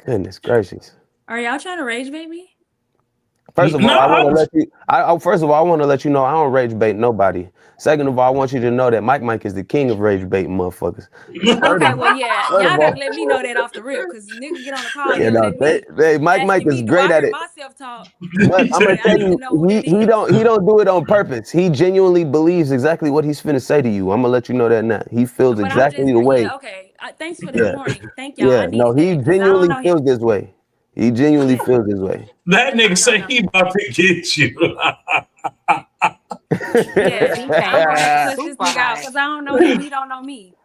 Goodness gracious. Are y'all trying to rage bait me? First of all, No, I want to let you. First of all, I want to let you know I don't rage bait nobody. Second of all, I want you to know that Mike is the king of rage bait, motherfuckers. Okay, well, yeah, Third y'all of gotta all, let me know that off the rip, cause niggas get on the call you know, yelling at me, Mike asking is me, do great I at hear it. myself talk? But I'm gonna I tell need to you, know who that he is. don't do it on purpose. He genuinely believes exactly what he's finna say to you. I'm gonna let you know that now. He feels But I'm exactly just, the way. yeah, okay. Thanks for the Yeah, warning. Thank y'all. I yeah. No, needed he that, cause I don't genuinely know him. feels this way. He genuinely Yeah, feels this way. that I nigga don't say know. he about to get you. Yeah, Man, I'm gonna have to cuss this super nigga out, hot. cause I don't know him. He don't know me.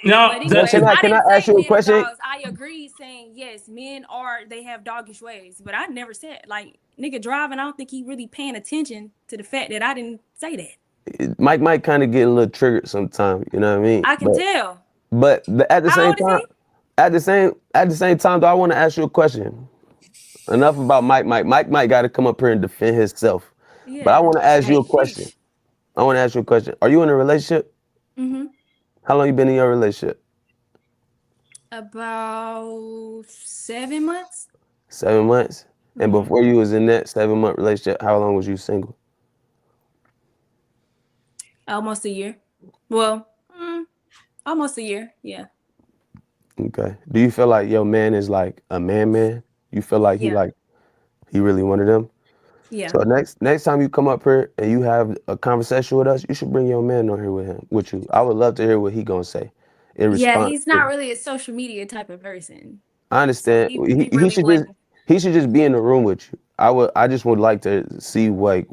No, But Well, anyways, that, I can I didn't ask say you a men are question? dogs. I agree saying yes, men they have doggish ways. But I never said like nigga driving. I don't think he really paying attention to the fact that I didn't say that. Mike kind of get a little triggered sometimes. You know what I mean? I can tell. But at the How same old is time, he? at the same time, though, I want to ask you a question. Enough about Mike. Mike got to come up here and defend himself. But I Yeah. want to ask you a Hey, question. Sheesh. I want to ask you a question. Are you in a relationship? Mm-hmm. How long you been in your relationship? About 7 months. 7 months. And Mhm. before you was in that 7 month relationship, how long was you single? Almost a year. Well, almost a year. Yeah. Okay. Do you feel like your man is like a man? You feel like Yeah. he really wanted them? Yeah. So next time you come up here and you have a conversation with us, you should bring your man on here with you. I would love to hear what he gonna say in Yeah. response. He's not really a social media type of person. I So understand. he He really should wouldn't. just be in the room with you. I just would like to see what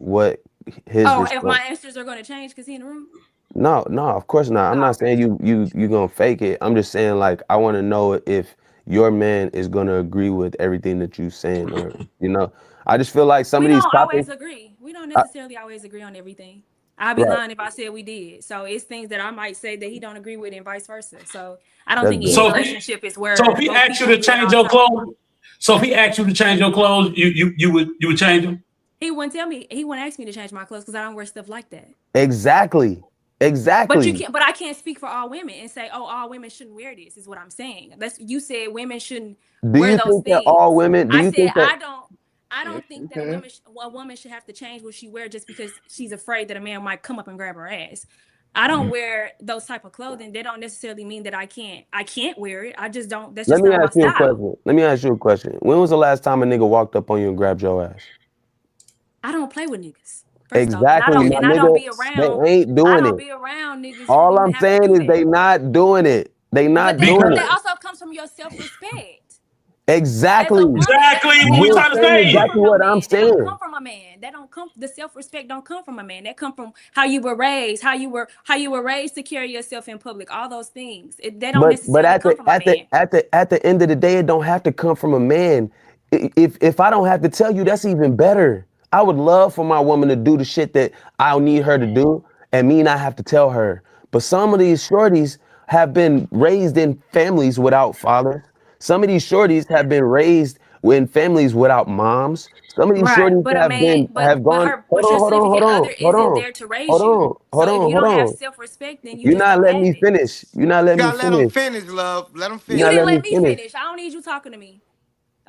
his Oh, if response. my answers are going to change because he in the room? No, of course not. I'm Oh, not saying you gonna fake it. I'm just saying like I want to know if your man is gonna agree with everything that you saying, or I just feel like some we of these don't always topics. agree. We don't I, necessarily always agree on everything. I'd be right, lying if I said we did. So it's things that I might say that he don't agree with and vice versa. So I don't that's think any good. relationship is so where if he both asked you people to agree at change all your times. clothes, so if he asked you to change your clothes, you would change them. He wouldn't tell me, he wouldn't ask me to change my clothes because I don't wear stuff like that. Exactly. But I can't speak for all women and say, oh, all women shouldn't wear this, is what I'm saying. You said women shouldn't Do wear you those think that things. all women? Do I you said think that? I Yes, don't you think that can. a woman should have to change what she wear just because she's afraid that a man might come up and grab her ass. I don't wear those type of clothing. They don't necessarily mean that I can't wear it. I just don't. That's Let just me not my ask you a style. question. Let me ask you a question. When was the last time a nigga walked up on you and grabbed your ass? I don't play with niggas. First off, Exactly, my I don't nigga. be They around. ain't I doing don't it. be around niggas for All them to I'm have to saying do is that. they not doing it. They not doing Because That it. also comes from your self-respect. As Exactly. a woman, exactly what we You're trying to that saying don't come say. exactly from no what I'm man. That don't come saying. from a man. The self-respect don't come from a man. That come from how you were raised, how you were raised to carry yourself in public. All those things. They don't But necessarily at come the from a man. at the end of the day, it don't have to come from a man. If I don't have to tell you, that's even better. I would love for my woman to do the shit that I'll need her to do, and me not have to tell her. But some of these shorties have been raised in families without fathers. Some of these shorties have been raised in families without moms. Some of these Right. shorties But a man, have gone. Hold but your on, hold on, significant hold other on, hold isn't on, there to hold raise you. on, hold So if on, you hold don't have on. self-respect, then you You're just not don't letting have me it. finish. You're not You letting me gotta let them finish. finish, love. Let them You're You not finish. didn't letting me let me finish. finish. I don't need you talking to me.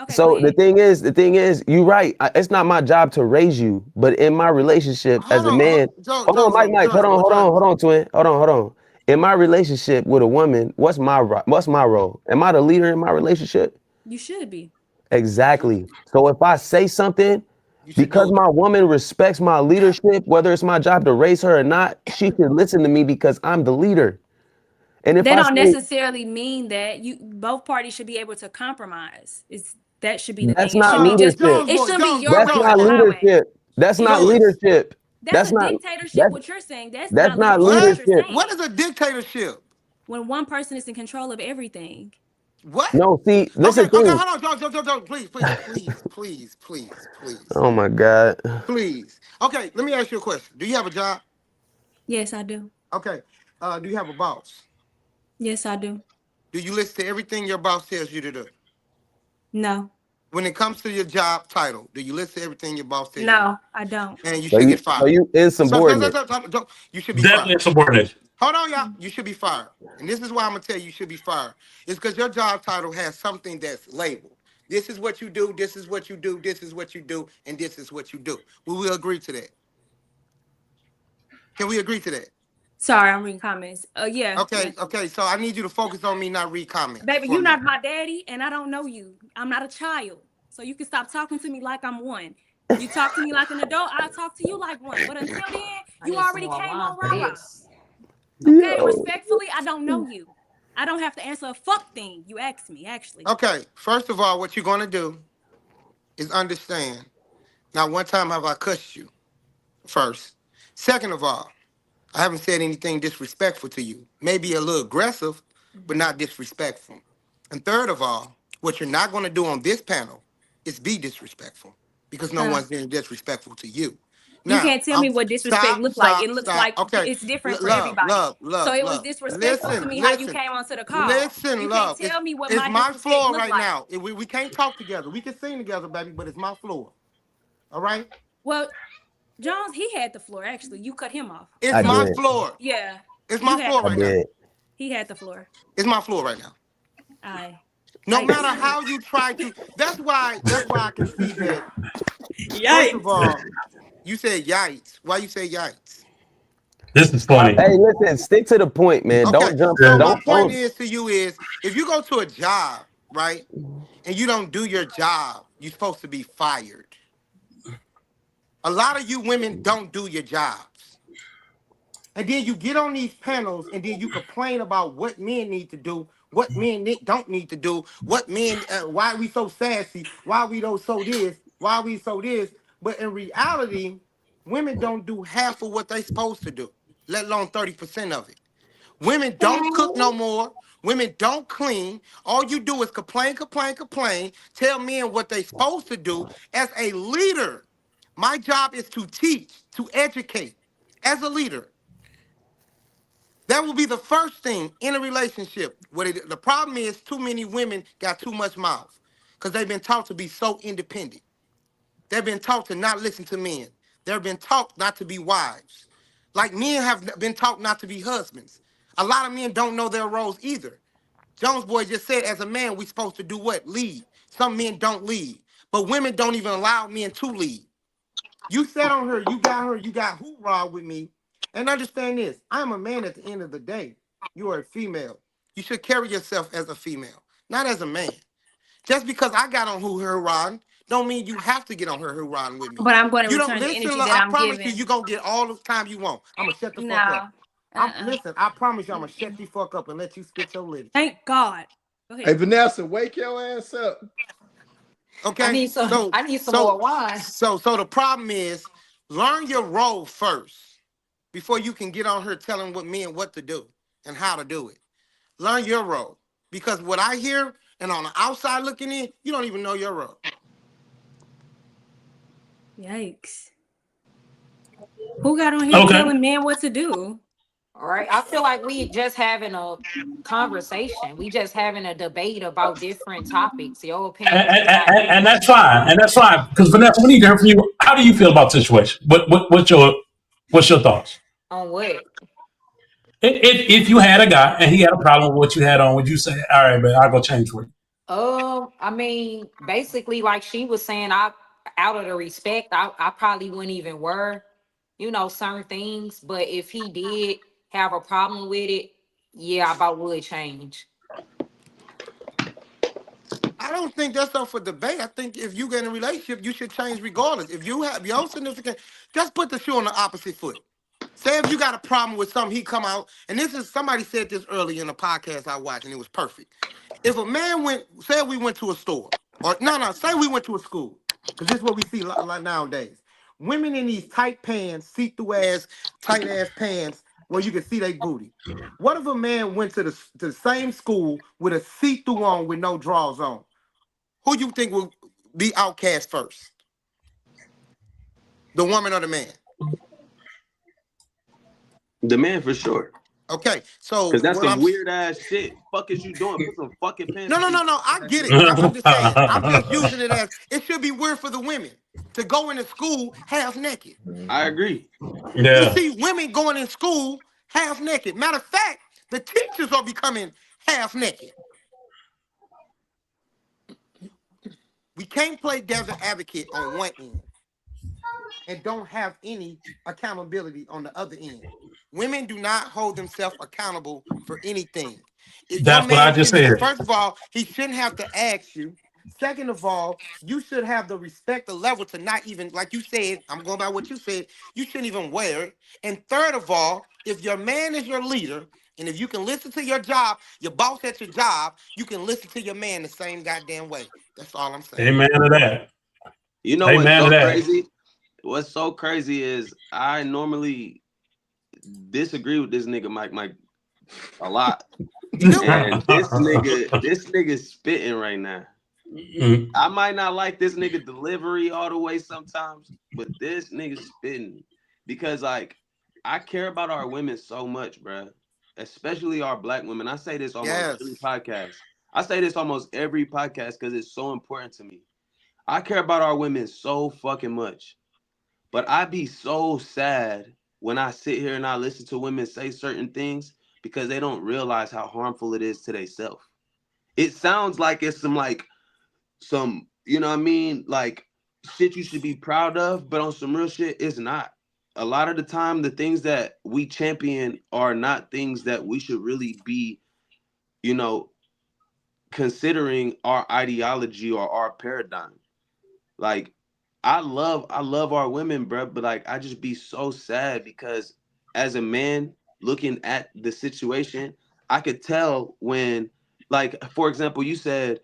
Okay, go So ahead. the thing is, you're right. It's not my job to raise you, but in my relationship as Hold a on, man, hold on, Jojo, Mike, hold on, Jojo, hold on, Jojo. hold on, twin, hold on. In my relationship with a woman, what's my role? Am I the leader in my relationship? You should be. Exactly. So if I say something, You should because do it. my woman respects my leadership, whether it's my job to raise her or not, she should listen to me because I'm the leader. And if They I don't say necessarily mean that both parties should be able to compromise. That should be the that's thing. It not shouldn't be just leadership, Jones it boy, shouldn't be your that's way Jones or not the boy. highway. leadership. That's not Jones. leadership. That's That's a not dictatorship. that's What you're saying, that's that's not not leadership. What What? you're leadership. What saying, is a dictatorship? when one person is in control of everything. What? No, see, Okay, listen okay, thing. hold on, Joe, please. Oh my God. Please. Okay, let me ask you a question. Do you have a job? Yes, I do. Okay. Do you have a boss? Yes, I do. Do you listen to everything your boss tells you to do? No, When it comes to your job title, do you listen to everything your boss tells you to do? no, I don't. And you should get So fired. you insubordinate. You should be Definitely fired. a subordinate. Hold on, y'all. You should be fired. And this is why I'm gonna tell you should be fired. It's because your job title has something that's labeled. This is what you do, this is what you do, this is what you do, and this is what you do. Will we agree to that? Can we agree to that? Sorry, I'm reading comments. Yeah. Okay, okay. So I need you to focus on me, not read comments. Baby, for you're me. not my daddy, and I don't know you. I'm not a child. So you can stop talking to me like I'm one. You talk to me like an adult, I talk to you like one. But until then, you already came on rah-rah. Okay, Yo. respectfully, I don't know you. I don't have to answer a fuck thing. You asked me, actually. Okay, first of all, what you're going to do is understand. Not one time have I cussed you, first. Second of all, I haven't said anything disrespectful to you. Maybe a little aggressive, but not disrespectful. And third of all, what you're not going to do on this panel is be disrespectful, because no one's being disrespectful to you. You Now, can't tell me what disrespect looks like. It looks like Okay. it's different for Love, everybody. love, So it was love. disrespectful to me how you came onto the call. Listen, You love. can't tell me what It's my my disrespect floor look right like. now. We can't talk together. We can sing together, baby, but it's my floor. All right? Well, Jones, he had the floor, actually. You cut him off. It's I my did. floor. Yeah. It's You my had floor the right I now. did. He had the floor. It's my floor right now. Aye. No Yikes. matter how you try to. That's why I can see that. First Yikes. of all, you said yikes. Why you say yikes? This is funny. Hey, listen, stick to the point, man. Okay. Don't jump. So my Don't. point is to you is, if you go to a job, right, and you don't do your job, you're supposed to be fired. A lot of you women don't do your jobs. And then you get on these panels and then you complain about what men need to do, what men don't need to do, what men, why we so sassy, why we don't so this, why we so this. But in reality, women don't do half of what they supposed to do, let alone 30% of it. Women don't cook no more. Women don't clean. All you do is complain, complain, complain, tell men what they supposed to do. As a leader, my job is to teach, to educate. As a leader, that will be the first thing in a relationship. The problem is too many women got too much mouth because they've been taught to be so independent. They've been taught to not listen to men. They've been taught not to be wives. Like men have been taught not to be husbands. A lot of men don't know their roles either. Jones Boy just said, as a man, we're supposed to do what? Lead. Some men don't lead. But women don't even allow men to lead. You sat on her, you got hoorah with me. And understand this, I'm a man at the end of the day. You are a female. You should carry yourself as a female, not as a man. Just because I got on hoorah don't mean you have to get on her hoorah with me. But I'm going to You don't return the listen, energy look, that I I'm promise giving. you're going to get all the time you want. I'm going to shut the fuck up. Listen, I promise you I'm going to shut the fuck up and let you spit your literature. Thank God. Go ahead. Hey, Vanessa, wake your ass up. Okay. I need some more wine. So the problem is, learn your role first before you can get on her telling men what to do and how to do it. Learn your role. Because what I hear, and on the outside looking in, you don't even know your role. Yikes. Who got on here telling men what to do? All right. I feel like we just having a conversation. We just having a debate about different topics. Your opinion. And that's fine. And that's fine. Because Vanessa, we need to hear from you. How do you feel about the situation? What's your thoughts? On what? If you had a guy and he had a problem with what you had on, would you say, all right, man, I'll go change for you? I mean, basically, like she was saying, out of the respect, I probably wouldn't even wear, certain things. But if he did have a problem with it, yeah, I about would change. I don't think that's up for debate. I think if you get in a relationship, you should change regardless. If you have your significant, just put the shoe on the opposite foot. Say if you got a problem with something, he come out, and somebody said this earlier in a podcast I watched, and it was perfect. If a man say we went to a store, or say we went to a school, because this is what we see like nowadays. Women in these tight pants, see-through ass, tight ass pants, where you can see their booty. What if a man went to the same school with a see-through on with no drawers on? Who you think will be outcast first? The woman or the man? The man for sure. Okay, so because that's some weird ass shit. Fuck is you doing? Put some fucking pants. No. I get it. I'm just saying. I'm just using it as it should be weird for the women to go into school half naked. I agree. Yeah. You see women going in school half naked. Matter of fact, the teachers are becoming half naked. can't play devil advocate on one end and don't have any accountability on the other end. Women do not hold themselves accountable for anything. If your That's what I man just shouldn't, said. first of all, he shouldn't have to ask you. Second of all, you should have the respect, the level to not even, like you said, I'm going by what you said, you shouldn't even wear it. And third of all, if your man is your leader, and if you can listen to your job, your boss at your job, you can listen to your man the same goddamn way. That's all I'm saying. Amen to that. You know Amen what's to so that. crazy? What's so crazy is I normally disagree with this nigga Mike a lot. And this nigga's spitting right now. Mhm. I might not like this nigga delivery all the way sometimes, but this nigga spitting because like I care about our women so much, bro. Especially our black women. I say this almost every podcast. I say this almost every podcast because it's so important to me. I care about our women so fucking much, but I be so sad when I sit here and I listen to women say certain things because they don't realize how harmful it is to themselves. It sounds like it's some, you know what I mean, like shit you should be proud of, but on some real shit, it's not. A lot of the time, the things that we champion are not things that we should really be, you know, considering our ideology or our paradigm. Like, I love our women, bro, but like I just be so sad because as a man looking at the situation, I could tell when, like, for example, you said,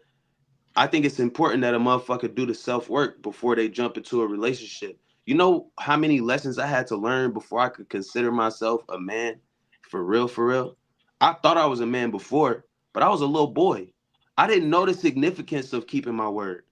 I think it's important that a motherfucker do the self-work before they jump into a relationship. You know how many lessons I had to learn before I could consider myself a man? For real, for real. I thought I was a man before, but I was a little boy. I didn't know the significance of keeping my word.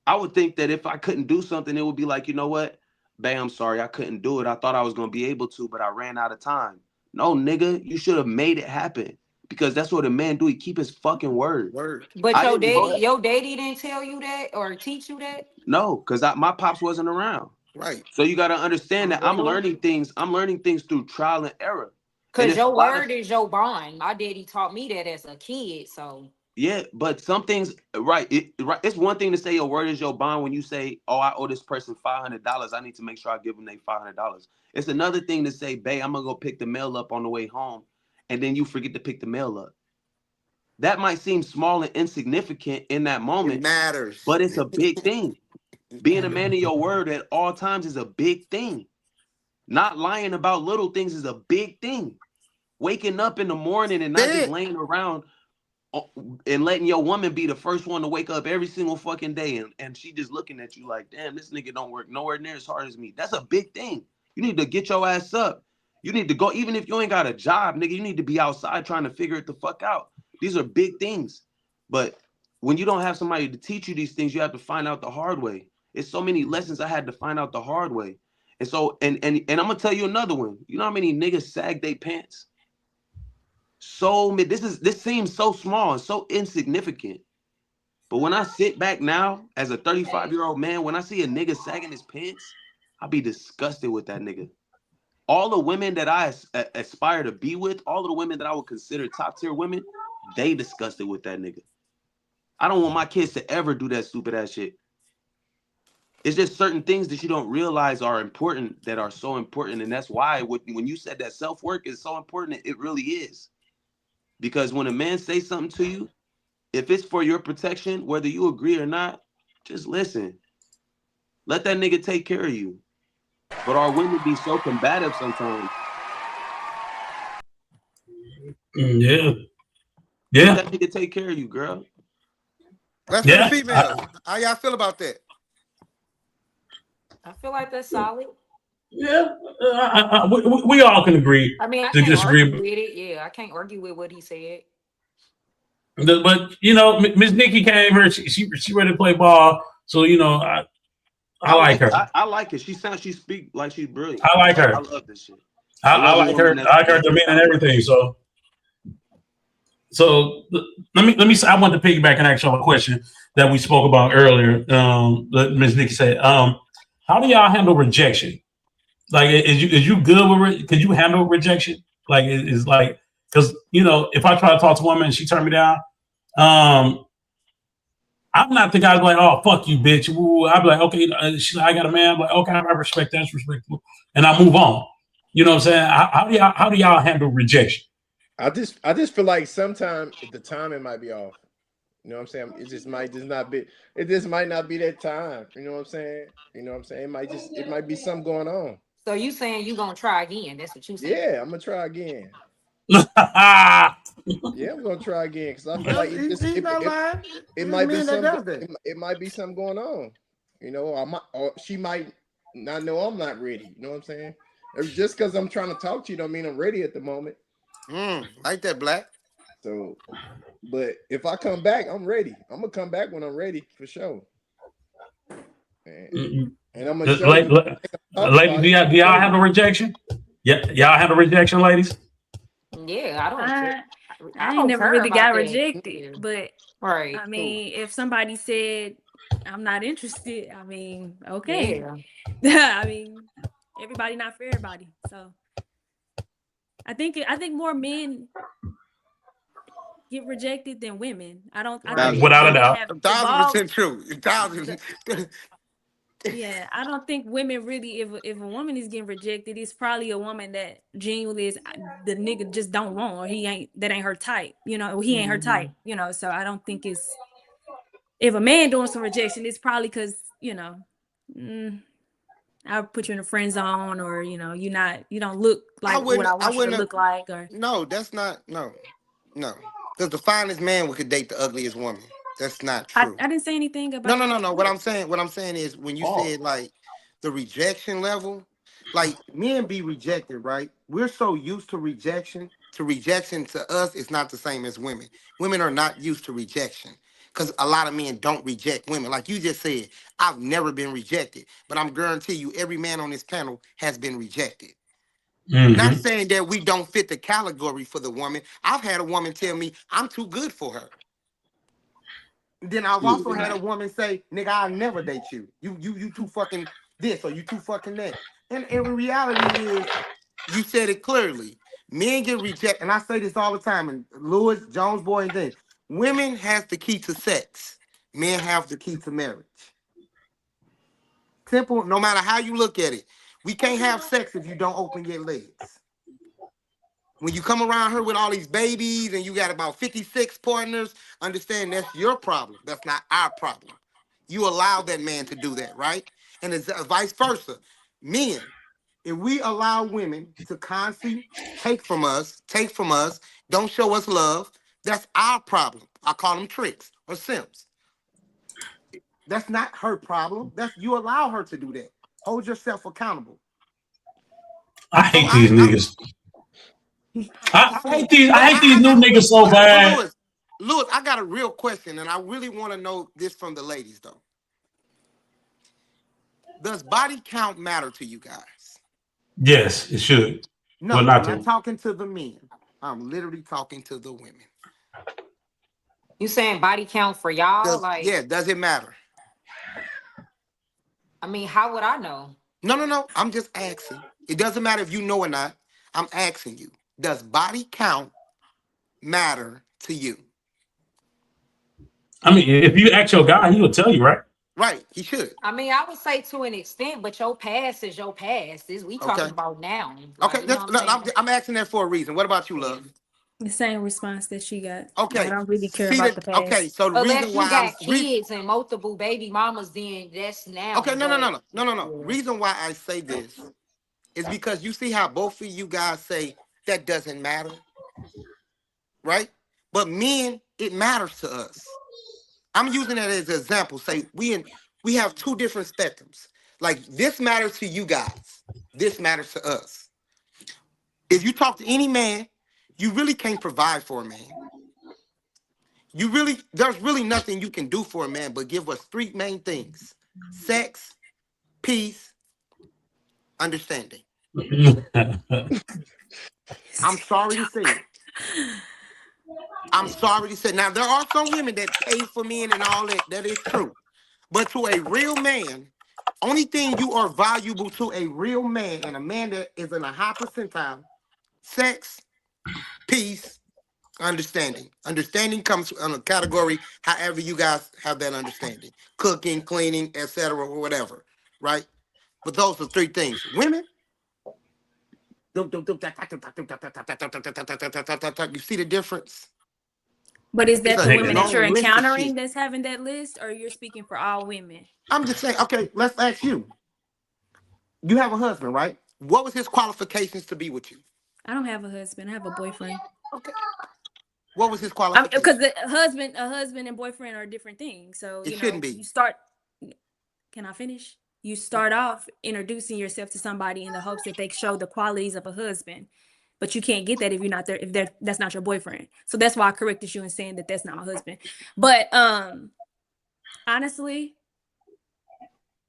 I would think that if I couldn't do something, it would be like, you know what? Babe, I'm sorry, I couldn't do it. I thought I was going to be able to, but I ran out of time. No, nigga, you should have made it happen. Because that's what a man do. He keep his fucking word. But I your didn't know daddy, that. your daddy didn't tell you that or teach you that? No, because my pops wasn't around. Right. So you got to understand that I'm learning things. I'm learning things through trial and error. And Because it's a your lot of, word is your bond. My daddy taught me that as a kid. So yeah, but some things, right? It's one thing to say your word is your bond when you say, oh, I owe this person $500. I need to make sure I give them their $500. It's another thing to say, babe, I'm going to go pick the mail up on the way home. And then you forget to pick the mail up. That might seem small and insignificant in that moment. It matters. But it's a big thing. Being a man of your word at all times is a big thing. Not lying about little things is a big thing. Waking up in the morning and not just laying around and letting your woman be the first one to wake up every single fucking day and she just looking at you like, damn, this nigga don't work nowhere near as hard as me. That's a big thing. You need to get your ass up. You need to go, even if you ain't got a job, nigga, you need to be outside trying to figure it the fuck out. These are big things. But when you don't have somebody to teach you these things, you have to find out the hard way. It's so many lessons I had to find out the hard way. And so, and I'm gonna tell you another one. You know how many niggas sag their pants? So this seems so small and so insignificant. But when I sit back now as a 35-year-old man, when I see a nigga sagging his pants, I'll be disgusted with that nigga. All the women that I aspire to be with, all of the women that I would consider top tier women, they disgusted with that nigga. I don't want my kids to ever do that stupid ass shit. It's just certain things that you don't realize are important, that are so important. And that's why when you said that self-work is so important, it really is. Because when a man says something to you, if it's for your protection, whether you agree or not, just listen. Let that nigga take care of you. But our women be so combative sometimes. Yeah. Let that nigga take care of you, girl. That's for the females. How y'all feel about that? I feel like that's solid. Yeah, we all can agree. I mean, I to can't disagree argue with it. Yeah, I can't argue with what he said. But you know, Miss Nikki came here. She ready to play ball. So you know, I like her. I like it. She speak like she's brilliant. I like her. I love this shit. I like her. I like her demeanor and everything. So let me. I want to piggyback and ask y'all a question that we spoke about earlier. Miss Nikki said, how do y'all handle rejection? Like, is you good with it? Could you handle rejection? Like, it's like, because, you know, if I try to talk to a woman and she turned me down, I'm not the guy like, oh fuck you, bitch. Woo. I'd be like, okay, she's like, I got a man. I'm like, okay, I respect that. That's respectful, and I move on. You know what I'm saying? How do y'all handle rejection? I just feel like sometimes the timing might be off. You know what I'm saying? It just might just not be. It just might not be that time. You know what I'm saying? You know what I'm saying? It might be something going on. So you saying you gonna try again? That's what you saying? Yeah, I'm gonna try again. Yeah, I'm gonna try again because I feel like He's not lying. it might be Men that something. does that. It might be something going on. You know, or she might not know I'm not ready. You know what I'm saying? Just because I'm trying to talk to you don't mean I'm ready at the moment. Like that, Black. So, but if I come back, I'm ready. I'm gonna come back when I'm ready for sure. And I'm gonna show you. Ladies, do y'all have a rejection? Yeah, y'all have a rejection, ladies. Yeah, I don't. I ain't never really got rejected, Yeah. but Right. I mean, if somebody said I'm not interested, I mean, okay. Yeah. I mean, everybody not for everybody. So I think more men get rejected than women. I think Without a women doubt. have 1,000% true. 1,000. Yeah, I don't think women really. If a woman is getting rejected, it's probably a woman that genuinely is the nigga just don't want, or that ain't her type. You know, he ain't her type. You know, so I don't think it's. If a man doing some rejection, it's probably because I'll put you in a friend zone, or you don't look like what I want you to look like, or no, that's not no. Because the finest man could date the ugliest woman. That's not true. I didn't say anything about No. What I'm saying is when you said like the rejection level, like men be rejected, right? We're so used to rejection. Rejection to us is not the same as women. Women are not used to rejection because a lot of men don't reject women. Like you just said, I've never been rejected, but I'm guarantee you every man on this panel has been rejected. Not saying that we don't fit the category for the woman. I've had a woman tell me I'm too good for her. Then I've also had a woman say, nigga, I'll never date you. You too fucking this or you too fucking that. And the reality is, you said it clearly. Men get rejected, and I say this all the time, and Lewis, Jones Boy, and then women have the key to sex. Men have the key to marriage. Simple, no matter how you look at it. We can't have sex if you don't open your legs. When you come around her with all these babies and you got about 56 partners, understand that's your problem. That's not our problem. You allow that man to do that, right? And it's vice versa. Men, if we allow women to constantly take from us, don't show us love, that's our problem. I call them tricks or simps. That's not her problem. That's you allow her to do that. Hold yourself accountable. I hate these niggas. I hate these new niggas so bad. Lewis, I got a real question, and I really want to know this from the ladies, though. Does body count matter to you guys? Yes, it should. No, I'm not talking to the men. I'm literally talking to the women. You saying body count for y'all? Does it matter? I mean, how would I know? No. I'm just asking. It doesn't matter if you know or not. I'm asking you. Does body count matter to you? I mean, if you ask your guy, he will tell you, right? Right, he should. I mean, I would say to an extent, but your past is your past. We talking about now. Okay, I'm asking that for a reason. What about you, love? The same response that she got. Okay, I don't really care about the past. Okay, so the unless reason why you got kids and multiple baby mamas, then that's now. Okay, no. Yeah. Reason why I say this is because you see how both of you guys say that doesn't matter, right? But men, it matters to us. I'm using that as an example. Say we have two different spectrums. Like this matters to you guys. This matters to us. If you talk to any man, you really can't provide for a man. There's really nothing you can do for a man but give us three main things: sex, peace, understanding. I'm sorry to say it. Now, there are some women that pay for men and all that. That is true. But to a real man, only thing you are valuable to a real man and a man that is in a high percentile: sex, peace, Understanding. Understanding comes on a category however you guys have that understanding. Cooking, cleaning, etc., or whatever. Right? But those are three things. Women. You see the difference? But is that It's the a women that you're long list of encountering shit. that's having that list, or you're speaking for all women? I'm just saying, okay, let's ask you. You have a husband, right? What was his qualifications to be with you? I don't have a husband. I have a boyfriend. Okay. What was his Because qualifications? a husband and boyfriend are different things. So It shouldn't be. you start. Can I finish? You start off introducing yourself to somebody in the hopes that they show the qualities of a husband, but you can't get that if you're not there. If that's not your boyfriend. So that's why I corrected you in saying that that's not my husband. But honestly,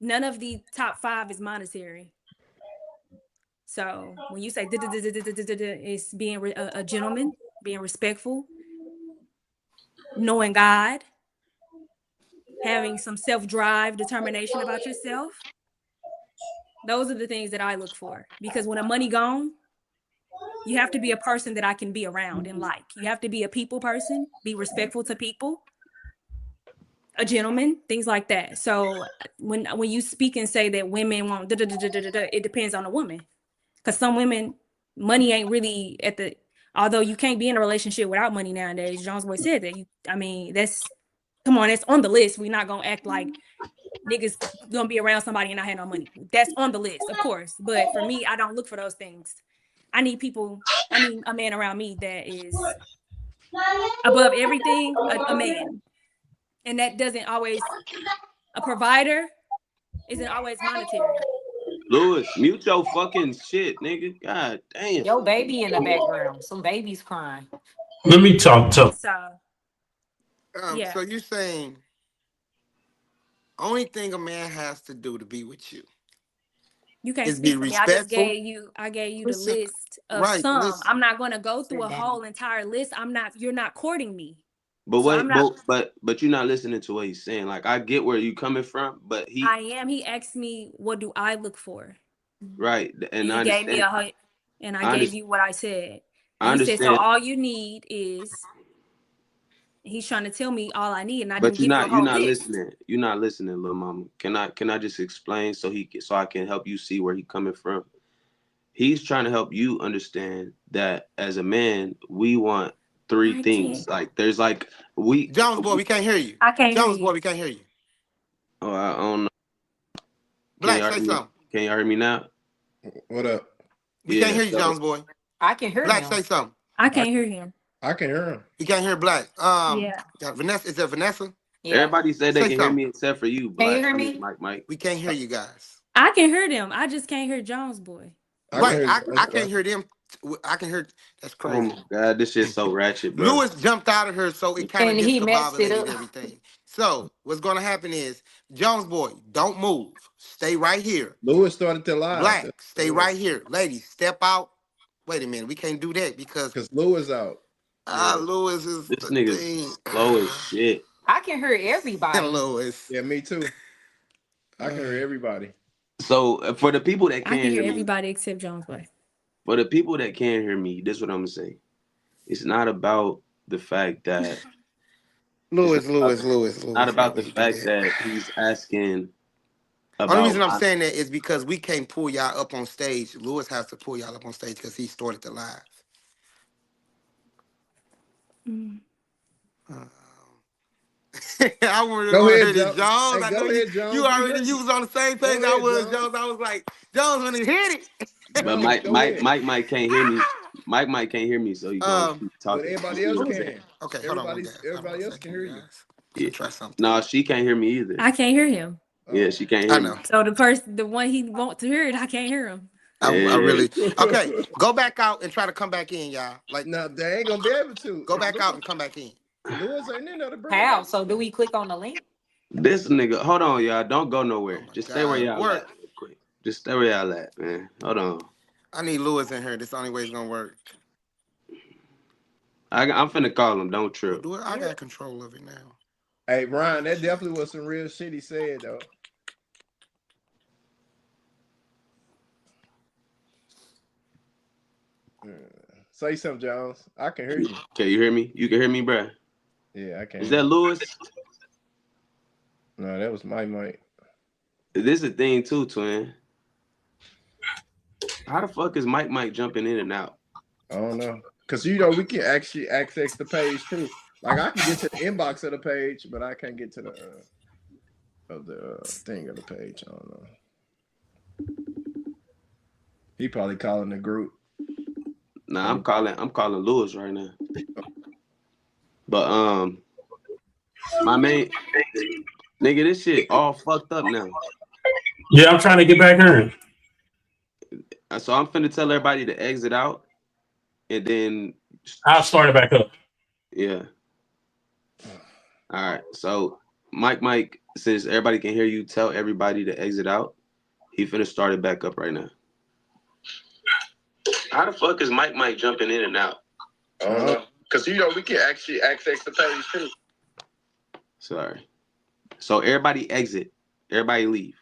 none of the top 5 is monetary. So when you say it's being a gentleman, being respectful, knowing God, having some self-drive, determination about yourself. Those are the things that I look for. Because when the money gone, you have to be a person that I can be around and like. You have to be a people person, be respectful to people, a gentleman, things like that. So when you speak and say that women want it depends on the woman. Because some women, money ain't really although you can't be in a relationship without money nowadays. Jones Boy said that. That's on the list. We're not gonna act like niggas gonna be around somebody and not have no money. That's on the list, of course. But for me, I don't look for those things. I need a man around me that is above everything, a man. And that doesn't always, a provider isn't always monetary. Lewis, mute your fucking shit, nigga. God damn. Your baby in the background. Some babies crying. Let me talk to. So yeah. So you're saying only thing a man has to do to be with you You can't is be speak for me. respectful. I gave you the Listen, list of right, some. listen. I'm not gonna go through a Sit whole down. entire list. You're not courting me. But So I'm not. but you're not listening to what he's saying. Like I get where you coming from, but I am. He asked me, what do I look for? right, and I He gave me understand. and I gave you what I said. I And he said, so understand. all you need is, he's trying to tell me all I need, and I But didn't give you a whole list. listening. You're not listening, little mama. Can I just explain so I can help you see where he's coming from? He's trying to help you understand that as a man, we want 3 things. Like there's like Jones Boy, we can't hear you. I can't Jones hear Boy, you. we can't hear you. Oh, I don't know. Black, say something. Can you hear me now? What up? We can't hear you, Jones Boy. I can hear Black, him. say something. I can't hear him. I can hear him. We can't hear Black. Yeah. Vanessa, is that Vanessa? Yeah. Everybody said they Say can hear something. me except for you, Can you Black. hear me? Mike. We can't hear you guys. I can hear them. I just can't hear Jones Boy. Right, I can't hear them. I can hear. That's Oh crazy. my God, this shit's so ratchet, bro. Lewis jumped out of her, so it kind of And he messed it discombobulated up. everything. So what's going to happen is, Jones Boy, don't move. Stay right here. Lewis started to lie. Black, stay right here. Ladies, step out. Wait a minute, we can't do that because Lewis out. Lewis is This the nigga's thing. slow as shit. I can hear everybody. Lewis. Yeah, me too. I can hear everybody. So for the people that I can't can hear hear me, everybody except Jones Boy. for the people that can't hear me, this is what I'm gonna say. It's not about the fact that Lewis. not about the fact that he's asking about. Only reason I'm saying that is because we can't pull y'all up on stage. Lewis has to pull y'all up on stage because he started the live. I wanted to Go ahead, hear this, Jones. Jones. Hey, I go know ahead, Jones. you already you was on the same page Go I ahead, was, Jones. Jones. I was like, Jones, when he hit it. But Mike can't hear me. Mike can't hear me, so he's gonna keep talking. But everybody else can. Okay, hold on. Everybody else can hear you. Yeah. Try something. No, she can't hear me either. I can't hear him. Yeah, she can't hear me. So the one he wants to hear it, I can't hear him. I really okay. Go back out and try to come back in, y'all. Like no, they ain't gonna be able to. Go back out and come back in. Lewis ain't in there to bring. How? So do we click on the link? This nigga, hold on, y'all. Don't go nowhere. Just stay where y'all at real quick. Just stay where y'all at, man. Hold on. I need Lewis in here. This is the only way it's gonna work. I'm finna call him. Don't trip. I got control of it now. Hey, Ryan, that definitely was some real shit he said, though. Say something, Jones. I can hear you. Okay, you hear me? You can hear me, bro. Yeah, I can. Is that Lewis? No, that was my mic. This is a thing too, twin. How the fuck is Mike jumping in and out? I don't know. Because, you know, we can actually access the page, too. Like, I can get to the inbox of the page, but I can't get to the thing of the page. I don't know. He probably calling the group. Nah, I'm calling Lewis right now. But my main nigga, this shit all fucked up now. Yeah, I'm trying to get back in. So I'm finna tell everybody to exit out, and then I'll start it back up. Yeah. All right. So Mike, since everybody can hear you, tell everybody to exit out. He finna start it back up right now. How the fuck is Mike jumping in and out? I don't know. Because, you know, we can actually access the page, too. Sorry. So everybody exit. Everybody leave.